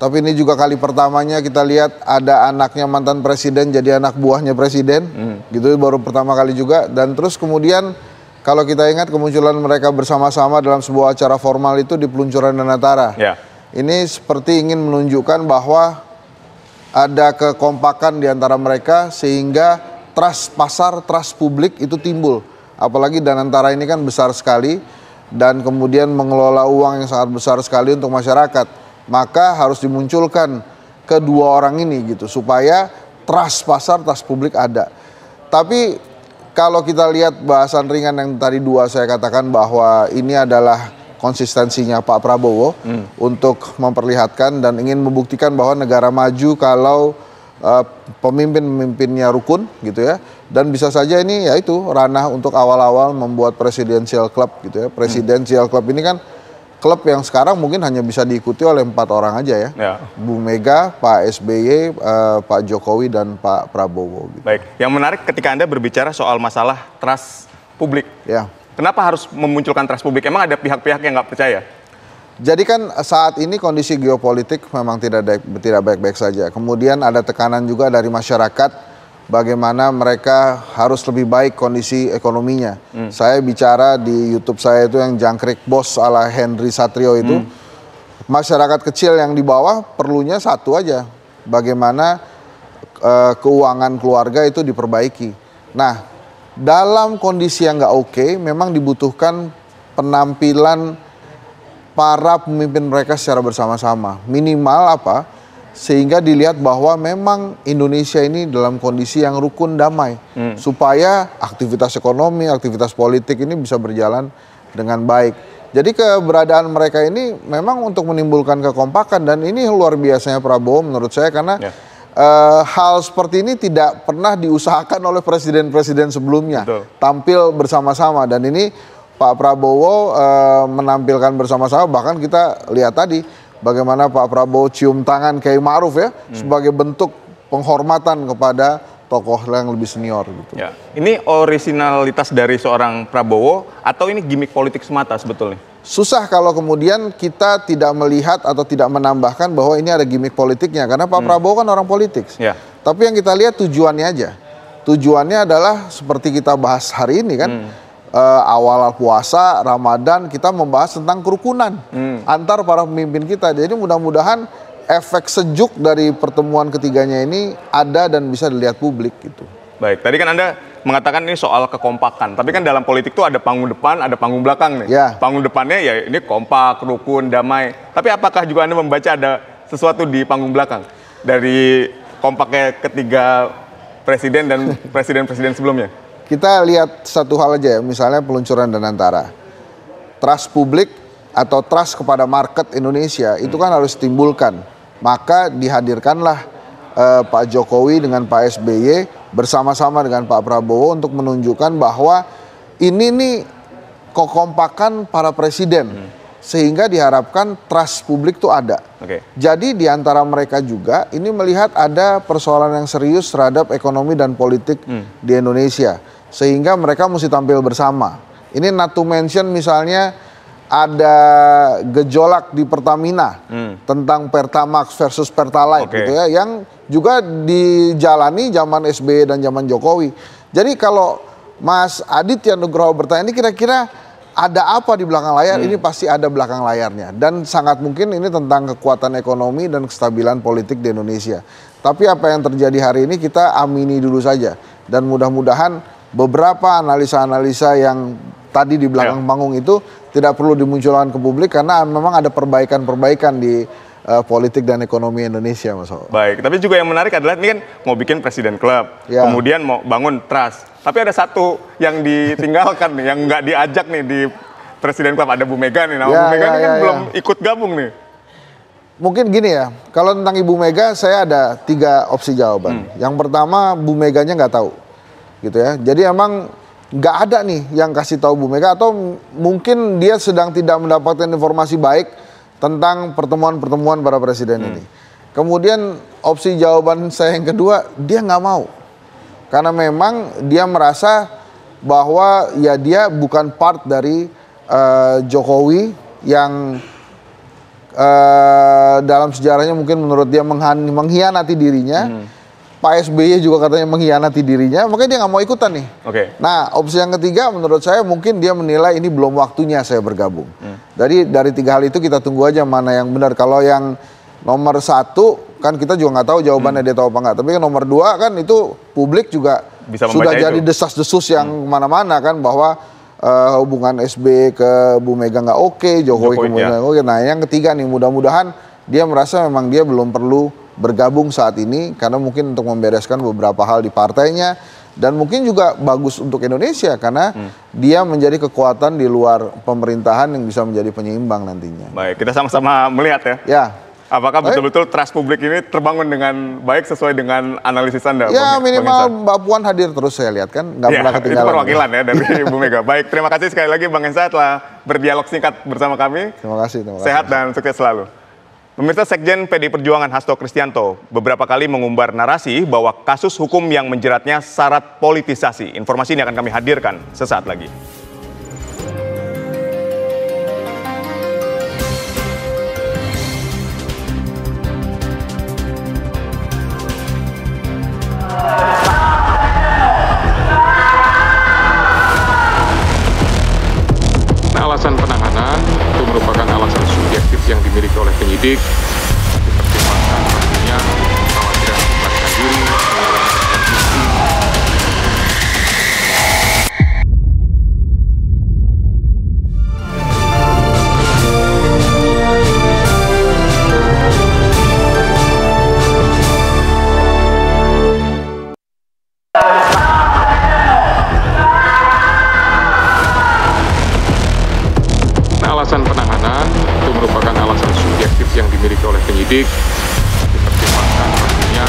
Tapi ini juga kali pertamanya kita lihat ada anaknya mantan presiden jadi anak buahnya presiden. Gitu baru pertama kali juga. Dan terus kemudian kalau kita ingat kemunculan mereka bersama-sama dalam sebuah acara formal itu di peluncuran Danantara. Ini seperti ingin menunjukkan bahwa ada kekompakan di antara mereka sehingga trust pasar, trust publik itu timbul. Apalagi Danantara ini kan besar sekali dan kemudian mengelola uang yang sangat besar sekali untuk masyarakat. Maka harus dimunculkan kedua orang ini gitu supaya trust pasar, trust publik ada. Tapi kalau kita lihat bahasan ringan yang tadi dua saya katakan bahwa ini adalah konsistensinya Pak Prabowo untuk memperlihatkan dan ingin membuktikan bahwa negara maju kalau pemimpin-pemimpinnya rukun gitu ya. Dan bisa saja ini ya itu ranah untuk awal-awal membuat presidential club gitu ya. Presidential club ini kan klub yang sekarang mungkin hanya bisa diikuti oleh 4 orang aja ya. Bu Mega, Pak SBY, Pak Jokowi, dan Pak Prabowo. Gitu. Baik, yang menarik ketika Anda berbicara soal masalah trust publik. Kenapa harus memunculkan trust publik? Emang ada pihak-pihak yang nggak percaya? Jadi kan saat ini kondisi geopolitik memang tidak baik-baik saja. Kemudian ada tekanan juga dari masyarakat bagaimana mereka harus lebih baik kondisi ekonominya. Saya bicara di YouTube saya itu yang jangkrik bos ala Henry Satrio itu. Masyarakat kecil yang di bawah perlunya satu aja. Bagaimana keuangan keluarga itu diperbaiki. Nah, dalam kondisi yang nggak oke, memang dibutuhkan penampilan para pemimpin mereka secara bersama-sama. Minimal apa? Sehingga dilihat bahwa memang Indonesia ini dalam kondisi yang rukun damai. Supaya aktivitas ekonomi, aktivitas politik ini bisa berjalan dengan baik. Jadi keberadaan mereka ini memang untuk menimbulkan kekompakan. Dan ini luar biasanya Prabowo menurut saya karena hal seperti ini tidak pernah diusahakan oleh presiden-presiden sebelumnya. Betul. Tampil bersama-sama, dan ini Pak Prabowo menampilkan bersama-sama. Bahkan kita lihat tadi bagaimana Pak Prabowo cium tangan Kiai Ma'ruf ya, sebagai bentuk penghormatan kepada tokoh yang lebih senior gitu. Ya. Ini originalitas dari seorang Prabowo atau ini gimmick politik semata sebetulnya? Susah kalau kemudian kita tidak melihat atau tidak menambahkan bahwa ini ada gimmick politiknya, karena Pak Prabowo kan orang politik. Ya. Tapi yang kita lihat tujuannya aja. Tujuannya adalah seperti kita bahas hari ini kan, awal puasa, Ramadan, kita membahas tentang kerukunan antar para pemimpin kita. Jadi mudah-mudahan efek sejuk dari pertemuan ketiganya ini ada dan bisa dilihat publik gitu. Baik, tadi kan Anda mengatakan ini soal kekompakan, tapi kan dalam politik tuh ada panggung depan, ada panggung belakang nih. Ya. Panggung depannya ya ini kompak, rukun, damai. Tapi apakah juga Anda membaca ada sesuatu di panggung belakang dari kompaknya ketiga presiden dan presiden-presiden sebelumnya? Kita lihat satu hal aja ya, misalnya peluncuran Danantara. Trust publik atau trust kepada market Indonesia itu kan harus ditimbulkan. Maka dihadirkanlah Pak Jokowi dengan Pak SBY bersama-sama dengan Pak Prabowo untuk menunjukkan bahwa ini nih kekompakan para presiden, sehingga diharapkan trust publik itu ada. Jadi di antara mereka juga ini melihat ada persoalan yang serius terhadap ekonomi dan politik di Indonesia, sehingga mereka mesti tampil bersama. Ini not to mention misalnya ada gejolak di Pertamina tentang Pertamax versus Pertalite gitu ya, yang juga dijalani zaman SBY dan zaman Jokowi. Jadi kalau Mas Aditya Nugroho bertanya ini kira-kira ada apa di belakang layar, ini pasti ada belakang layarnya. Dan sangat mungkin ini tentang kekuatan ekonomi dan kestabilan politik di Indonesia. Tapi apa yang terjadi hari ini kita amini dulu saja. Dan mudah-mudahan beberapa analisa-analisa yang tadi di belakang panggung itu tidak perlu dimunculkan ke publik, karena memang ada perbaikan-perbaikan di politik dan ekonomi Indonesia, Mas. Baik, tapi juga yang menarik adalah ini kan mau bikin presiden klub, kemudian mau bangun trust. Tapi ada satu yang ditinggalkan nih, yang nggak diajak nih di presiden klub, ada Bu Mega nih. Nah, Bu Mega ini kan belum ikut gabung nih. Mungkin gini ya, kalau tentang Ibu Mega saya ada 3 opsi jawaban. Yang pertama, Bu Meganya nggak tahu, gitu ya. Jadi emang nggak ada nih yang kasih tahu Bu Mega, atau mungkin dia sedang tidak mendapatkan informasi baik tentang pertemuan-pertemuan para presiden ini. Kemudian opsi jawaban saya yang kedua, dia nggak mau. Karena memang dia merasa bahwa ya dia bukan part dari Jokowi yang dalam sejarahnya mungkin menurut dia mengkhianati dirinya. Pak SBY juga katanya mengkhianati dirinya, makanya dia nggak mau ikutan nih. Nah, opsi yang ketiga menurut saya mungkin dia menilai ini belum waktunya saya bergabung. Dari 3 hal itu kita tunggu aja mana yang benar. Kalau yang nomor 1 kan kita juga nggak tahu jawabannya dia tahu apa nggak. Tapi yang nomor 2 kan itu publik juga bisa sudah jadi desas-desus yang mana-mana kan, bahwa hubungan SBY ke Bu Mega nggak oke, Jokowi ke Bu Mega nggak oke. Nah, yang ketiga nih mudah-mudahan dia merasa memang dia belum perlu bergabung saat ini, karena mungkin untuk membereskan beberapa hal di partainya, dan mungkin juga bagus untuk Indonesia karena dia menjadi kekuatan di luar pemerintahan yang bisa menjadi penyeimbang nantinya. Baik, kita sama-sama melihat ya. Ya. Apakah betul-betul trust publik ini terbangun dengan baik sesuai dengan analisis Anda? Ya, minimal Mbak Puan hadir terus saya lihat kan, nggak pernah ketinggalan. Itu perwakilan ya dari Bu Mega. Baik, terima kasih sekali lagi Bang Ensa telah berdialog singkat bersama kami. Terima kasih. Sehat dan sukses selalu. Pemirsa, Sekjen PDI Perjuangan Hasto Kristianto beberapa kali mengumbar narasi bahwa kasus hukum yang menjeratnya syarat politisasi. Informasi ini akan kami hadirkan sesaat lagi. Alasan penahanan itu merupakan alasan subjektif yang dimiliki oleh penyidik, dipertimbangkan tentunya kekhawatiran melarikan diri, alasan penahanan itu merupakan alasan subjektif yang dimiliki oleh penyidik, dipertimbangkan tentunya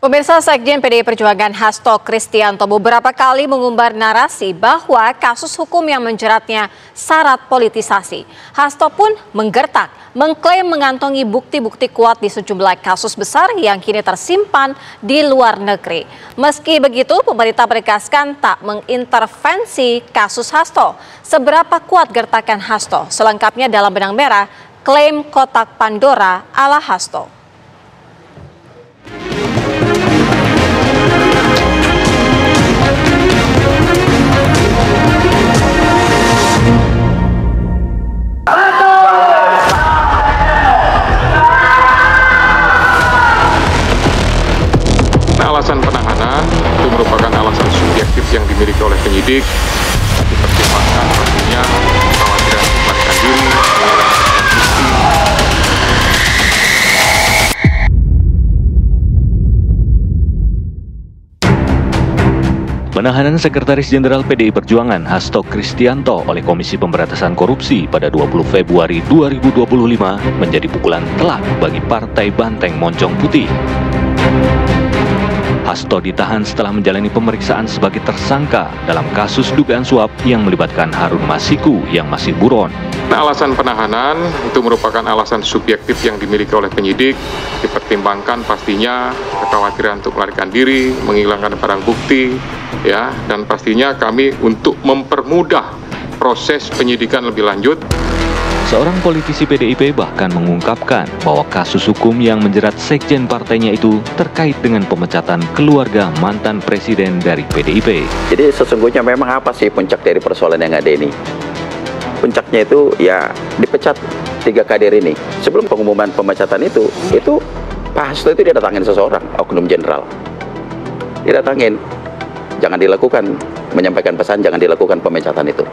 Pemirsa, Sekjen PDI Perjuangan Hasto Kristianto beberapa kali mengumbar narasi bahwa kasus hukum yang menjeratnya syarat politisasi. Hasto pun menggertak, mengklaim mengantongi bukti-bukti kuat di sejumlah kasus besar yang kini tersimpan di luar negeri. Meski begitu, pemerintah menegaskan tak mengintervensi kasus Hasto. Seberapa kuat gertakan Hasto? Selengkapnya dalam Benang Merah, klaim kotak Pandora ala Hasto. Alasan penahanan itu merupakan alasan subjektif yang dimiliki oleh penyidik, dipertimbangkan tentunya kekhawatiran melarikan diri, Penahanan Sekretaris Jenderal PDI Perjuangan Hasto Kristianto oleh Komisi Pemberantasan Korupsi pada 20 Februari 2025 menjadi pukulan telak bagi Partai Banteng Moncong Putih. Hasto ditahan setelah menjalani pemeriksaan sebagai tersangka dalam kasus dugaan suap yang melibatkan Harun Masiku yang masih buron. Alasan penahanan itu merupakan alasan subjektif yang dimiliki oleh penyidik, dipertimbangkan pastinya kekhawatiran untuk melarikan diri, menghilangkan barang bukti, ya, dan pastinya kami untuk mempermudah proses penyidikan lebih lanjut. Seorang politisi PDIP bahkan mengungkapkan bahwa kasus hukum yang menjerat sekjen partainya itu terkait dengan pemecatan keluarga mantan presiden dari PDIP. Jadi sesungguhnya memang apa sih puncak dari persoalan yang ada ini? Puncaknya itu ya dipecat 3 kader ini. Sebelum pengumuman pemecatan itu Pak Hasto itu didatangin seseorang, oknum jenderal. Didatangin, jangan dilakukan, menyampaikan pesan jangan dilakukan pemecatan itu.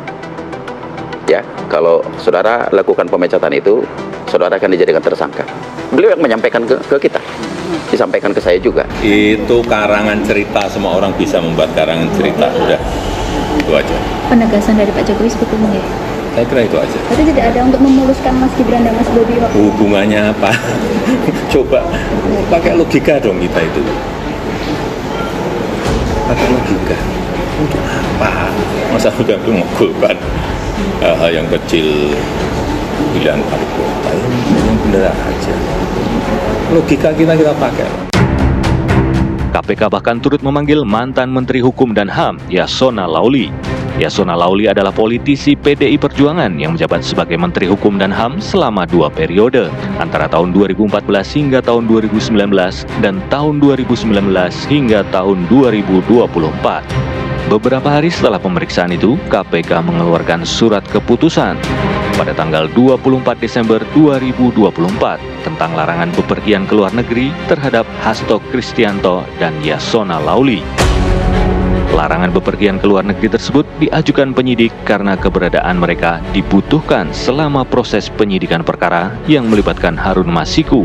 Ya, kalau saudara lakukan pemecatan itu, saudara akan dijadikan tersangka. Beliau yang menyampaikan ke kita, disampaikan ke saya juga. Itu karangan cerita, semua orang bisa membuat karangan cerita, udah, itu aja. Penegasan dari Pak Jokowi sebetulnya ya? Saya kira itu aja. Tapi tidak ada untuk memuluskan Mas Gibran dan Mas Bobi waktu hubungannya apa? Coba pakai logika dong kita itu. Pakai logika. Untuk apa? Masa udah menggolkan hal yang kecil pilihan parpol, yang benar aja. Logika kita pakai. KPK bahkan turut memanggil mantan Menteri Hukum dan HAM, Yasona Lauli. Yasona Lauli adalah politisi PDI Perjuangan yang menjabat sebagai Menteri Hukum dan HAM selama 2 periode, antara tahun 2014 hingga tahun 2019 dan tahun 2019 hingga tahun 2024. Beberapa hari setelah pemeriksaan itu, KPK mengeluarkan surat keputusan pada tanggal 24 Desember 2024 tentang larangan bepergian ke luar negeri terhadap Hasto Kristianto dan Yasona Lauli. Larangan bepergian ke luar negeri tersebut diajukan penyidik karena keberadaan mereka dibutuhkan selama proses penyidikan perkara yang melibatkan Harun Masiku.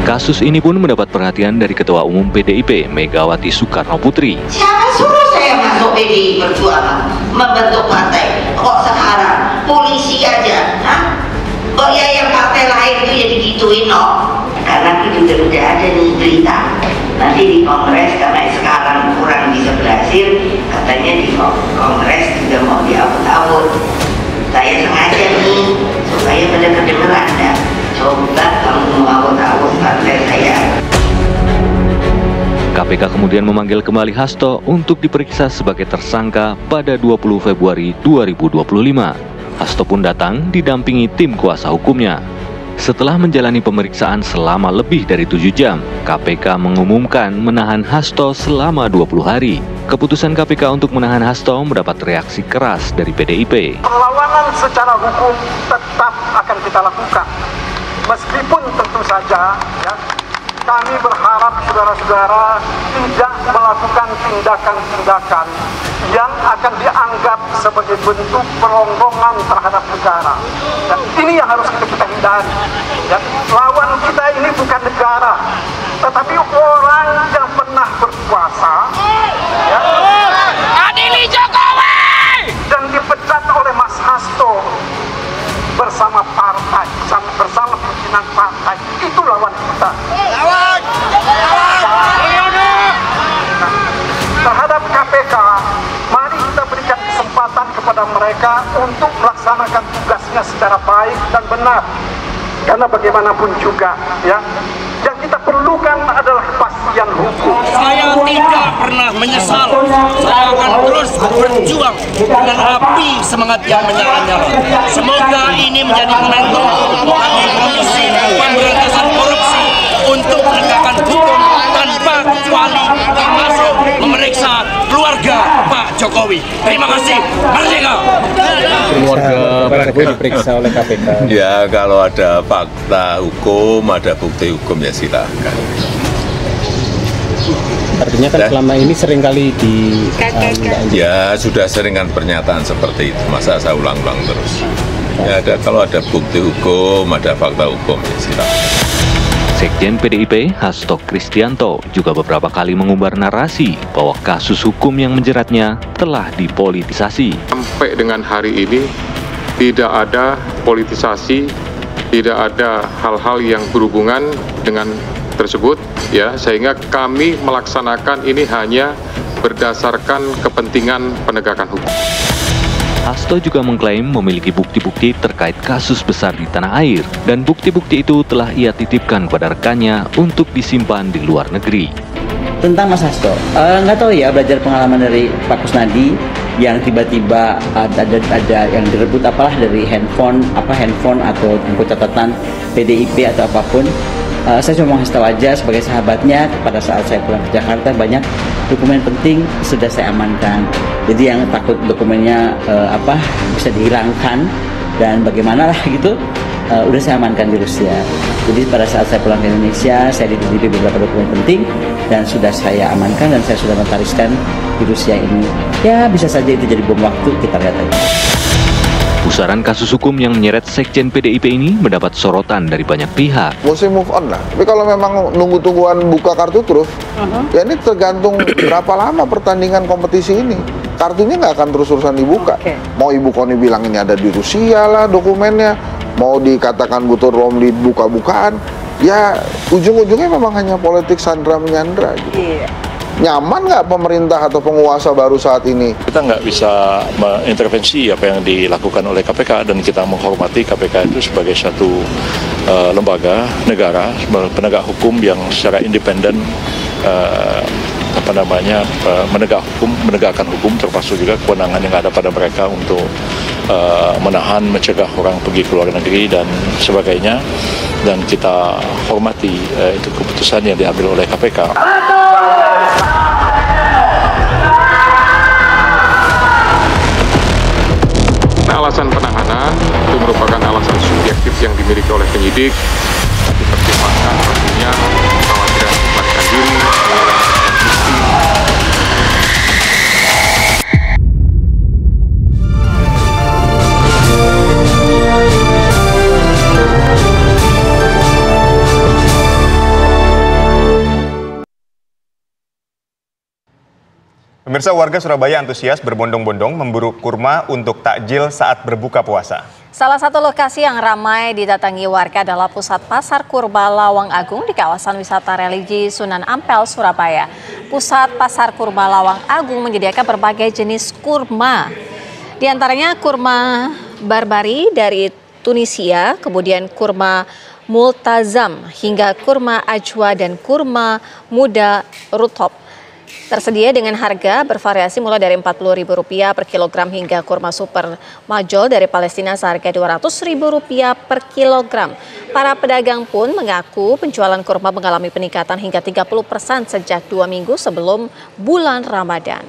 Kasus ini pun mendapat perhatian dari Ketua Umum PDIP, Megawati Soekarno Putri. Siapa suruh saya masuk PDI Perjuangan, membentuk partai? Kok sekarang polisi aja? Kok ya yang partai lain itu ya digituin no? Karena itu udah ada nih berita. Nanti di Kongres, karena sekarang kurang bisa berhasil, katanya di Kongres juga mau diabut-abut. Saya sengaja nih, supaya pada kedengeran dah. Coba kamu mau abut-abut partai saya. KPK kemudian memanggil kembali Hasto untuk diperiksa sebagai tersangka pada 20 Februari 2025. Hasto pun datang didampingi tim kuasa hukumnya. Setelah menjalani pemeriksaan selama lebih dari 7 jam, KPK mengumumkan menahan Hasto selama 20 hari. Keputusan KPK untuk menahan Hasto mendapat reaksi keras dari PDIP. Perlawanan secara hukum tetap akan kita lakukan. Meskipun tentu saja ya, kami berharap saudara-saudara tidak melakukan tindakan-tindakan yang akan dianggap sebagai bentuk peronggongan terhadap negara. Dan ini yang harus kita hindari. Dan lawan kita ini bukan negara, tetapi orang yang pernah berkuasa, ya, adili Jokowi, dan dipecat oleh Mas Hasto bersama partai, bersama pimpinan partai. Itu lawan kita. Lawan! benar. Karena bagaimanapun juga ya, yang kita perlukan adalah kepastian hukum. Saya tidak pernah menyesal. Saya akan terus berjuang dengan api semangat yang menyala-nyala. Semoga ini menjadi momentum bagi Komisi Pemberantasan Korupsi untuk menegakkan hukum tanpa kecuali, termasuk memeriksa keluarga Pak Jokowi. Terima kasih. Merdeka. Keluarga Pak Jokowi diperiksa oleh KPK. Ya, kalau ada fakta hukum, ada bukti hukum ya silakan. Artinya kan selama ini seringkali ya sudah sering kan pernyataan seperti itu. Masa saya ulang-ulang terus? Ya ada, kalau ada bukti hukum, ada fakta hukum ya silakan. Sekjen PDIP Hasto Kristianto juga beberapa kali mengumbar narasi bahwa kasus hukum yang menjeratnya telah dipolitisasi. Sampai dengan hari ini tidak ada politisasi, tidak ada hal-hal yang berhubungan dengan tersebut, ya, sehingga kami melaksanakan ini hanya berdasarkan kepentingan penegakan hukum. Hasto juga mengklaim memiliki bukti-bukti terkait kasus besar di tanah air, dan bukti-bukti itu telah ia titipkan kepada rekannya untuk disimpan di luar negeri. Tentang Mas Hasto, nggak tahu ya, belajar pengalaman dari Pak Kusnadi yang tiba-tiba ada yang direbut apalah dari handphone atau buku catatan PDIP atau apapun. Saya cuma ngasih tahu aja sebagai sahabatnya, pada saat saya pulang ke Jakarta banyak dokumen penting sudah saya amankan. Jadi yang takut dokumennya bisa dihilangkan dan bagaimana lah gitu, udah saya amankan di Rusia. Jadi pada saat saya pulang ke Indonesia, saya dititipi beberapa dokumen penting dan sudah saya amankan dan saya sudah notariskan di Rusia ini. Ya bisa saja itu jadi bom waktu, kita lihat aja. Pusaran kasus hukum yang menyeret Sekjen PDIP ini mendapat sorotan dari banyak pihak. Mesti move on lah. Tapi kalau memang nunggu-tungguan buka kartu terus, ya ini tergantung berapa lama pertandingan kompetisi ini. Kartunya nggak akan terus-terusan dibuka. Mau Ibu Koni bilang ini ada di Rusia lah dokumennya, mau dikatakan Guntur Romli buka-bukaan, ya ujung-ujungnya memang hanya politik sandra-menyandra gitu. Nyaman nggak pemerintah atau penguasa baru saat ini? Kita nggak bisa mengintervensi apa yang dilakukan oleh KPK, dan kita menghormati KPK itu sebagai satu lembaga negara, penegak hukum yang secara independen menegakkan hukum, termasuk juga kewenangan yang ada pada mereka untuk menahan, mencegah orang pergi ke luar negeri dan sebagainya, dan kita hormati itu keputusan yang diambil oleh KPK. Alasan penahanan itu merupakan alasan subjektif yang dimiliki oleh penyidik, dipertimbangkan tentunya kekhawatiran melarikan diri, Pemirsa, warga Surabaya antusias berbondong-bondong memburu kurma untuk takjil saat berbuka puasa. Salah satu lokasi yang ramai didatangi warga adalah pusat pasar kurma Lawang Agung di kawasan wisata religi Sunan Ampel, Surabaya. Pusat pasar kurma Lawang Agung menyediakan berbagai jenis kurma. Di antaranya kurma barbari dari Tunisia, kemudian kurma multazam, hingga kurma ajwa dan kurma muda rutop. Tersedia dengan harga bervariasi mulai dari Rp40.000 per kilogram hingga kurma super majol dari Palestina seharga Rp200.000 per kilogram. Para pedagang pun mengaku penjualan kurma mengalami peningkatan hingga 30% sejak 2 minggu sebelum bulan Ramadan.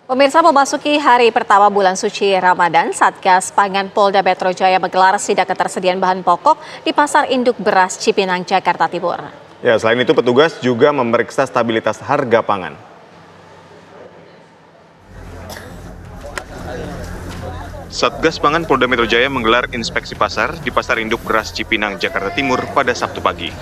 Pemirsa, memasuki hari pertama bulan suci Ramadan, Satgas Pangan Polda Metro Jaya menggelar sidak ketersediaan bahan pokok di Pasar Induk Beras Cipinang, Jakarta Timur. Ya, selain itu petugas juga memeriksa stabilitas harga pangan. Satgas Pangan Polda Metro Jaya menggelar inspeksi pasar di Pasar Induk Beras Cipinang, Jakarta Timur pada Sabtu pagi.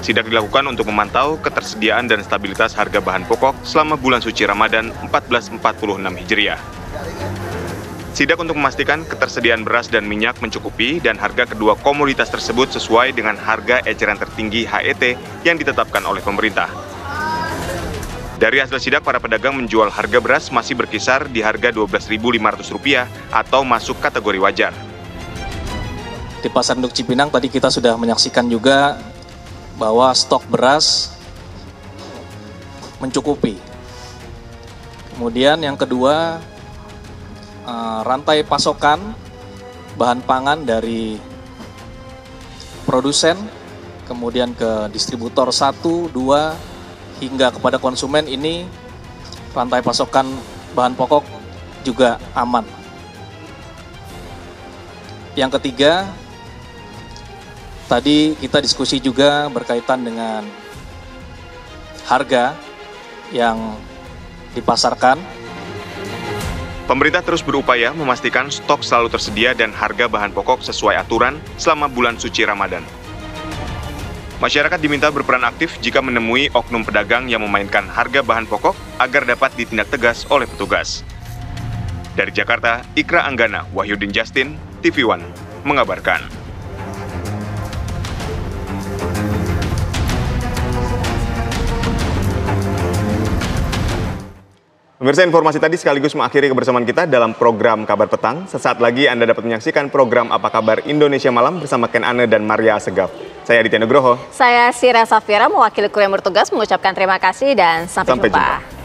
Sidak dilakukan untuk memantau ketersediaan dan stabilitas harga bahan pokok selama bulan suci Ramadan 1446 Hijriah. Sidak untuk memastikan ketersediaan beras dan minyak mencukupi dan harga kedua komoditas tersebut sesuai dengan harga eceran tertinggi HET yang ditetapkan oleh pemerintah. Dari hasil sidak, para pedagang menjual harga beras masih berkisar di harga Rp12.500 atau masuk kategori wajar. Di Pasar Induk Cipinang tadi kita sudah menyaksikan juga bahwa stok beras mencukupi. Kemudian yang kedua, rantai pasokan bahan pangan dari produsen, kemudian ke distributor 1, 2, hingga kepada konsumen ini rantai pasokan bahan pokok juga aman. Yang ketiga, tadi kita diskusi juga berkaitan dengan harga yang dipasarkan. Pemerintah terus berupaya memastikan stok selalu tersedia dan harga bahan pokok sesuai aturan selama bulan suci Ramadan. Masyarakat diminta berperan aktif jika menemui oknum pedagang yang memainkan harga bahan pokok agar dapat ditindak tegas oleh petugas. Dari Jakarta, Ikra Anggana, Wahyudin Justin, TV One, mengabarkan. Pemirsa, informasi tadi sekaligus mengakhiri kebersamaan kita dalam program Kabar Petang. Sesaat lagi Anda dapat menyaksikan program Apa Kabar Indonesia Malam bersama Ken Ane dan Maria Segaf. Saya Aditya Nugroho. Saya Sira Safira, mewakili kru yang bertugas mengucapkan terima kasih dan sampai jumpa.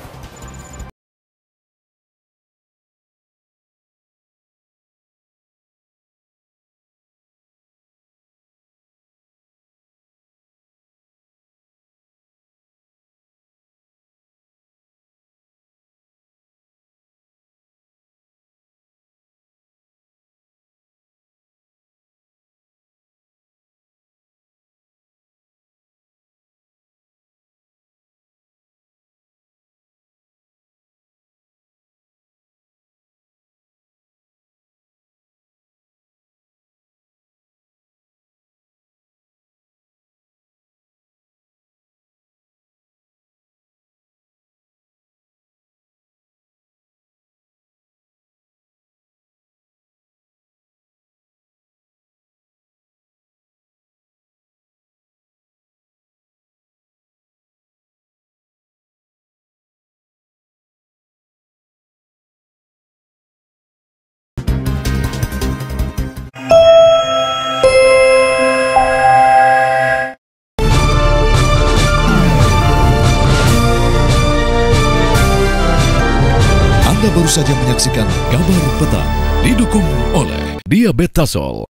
Baru saja menyaksikan Kabar Petang didukung oleh Diabetasol.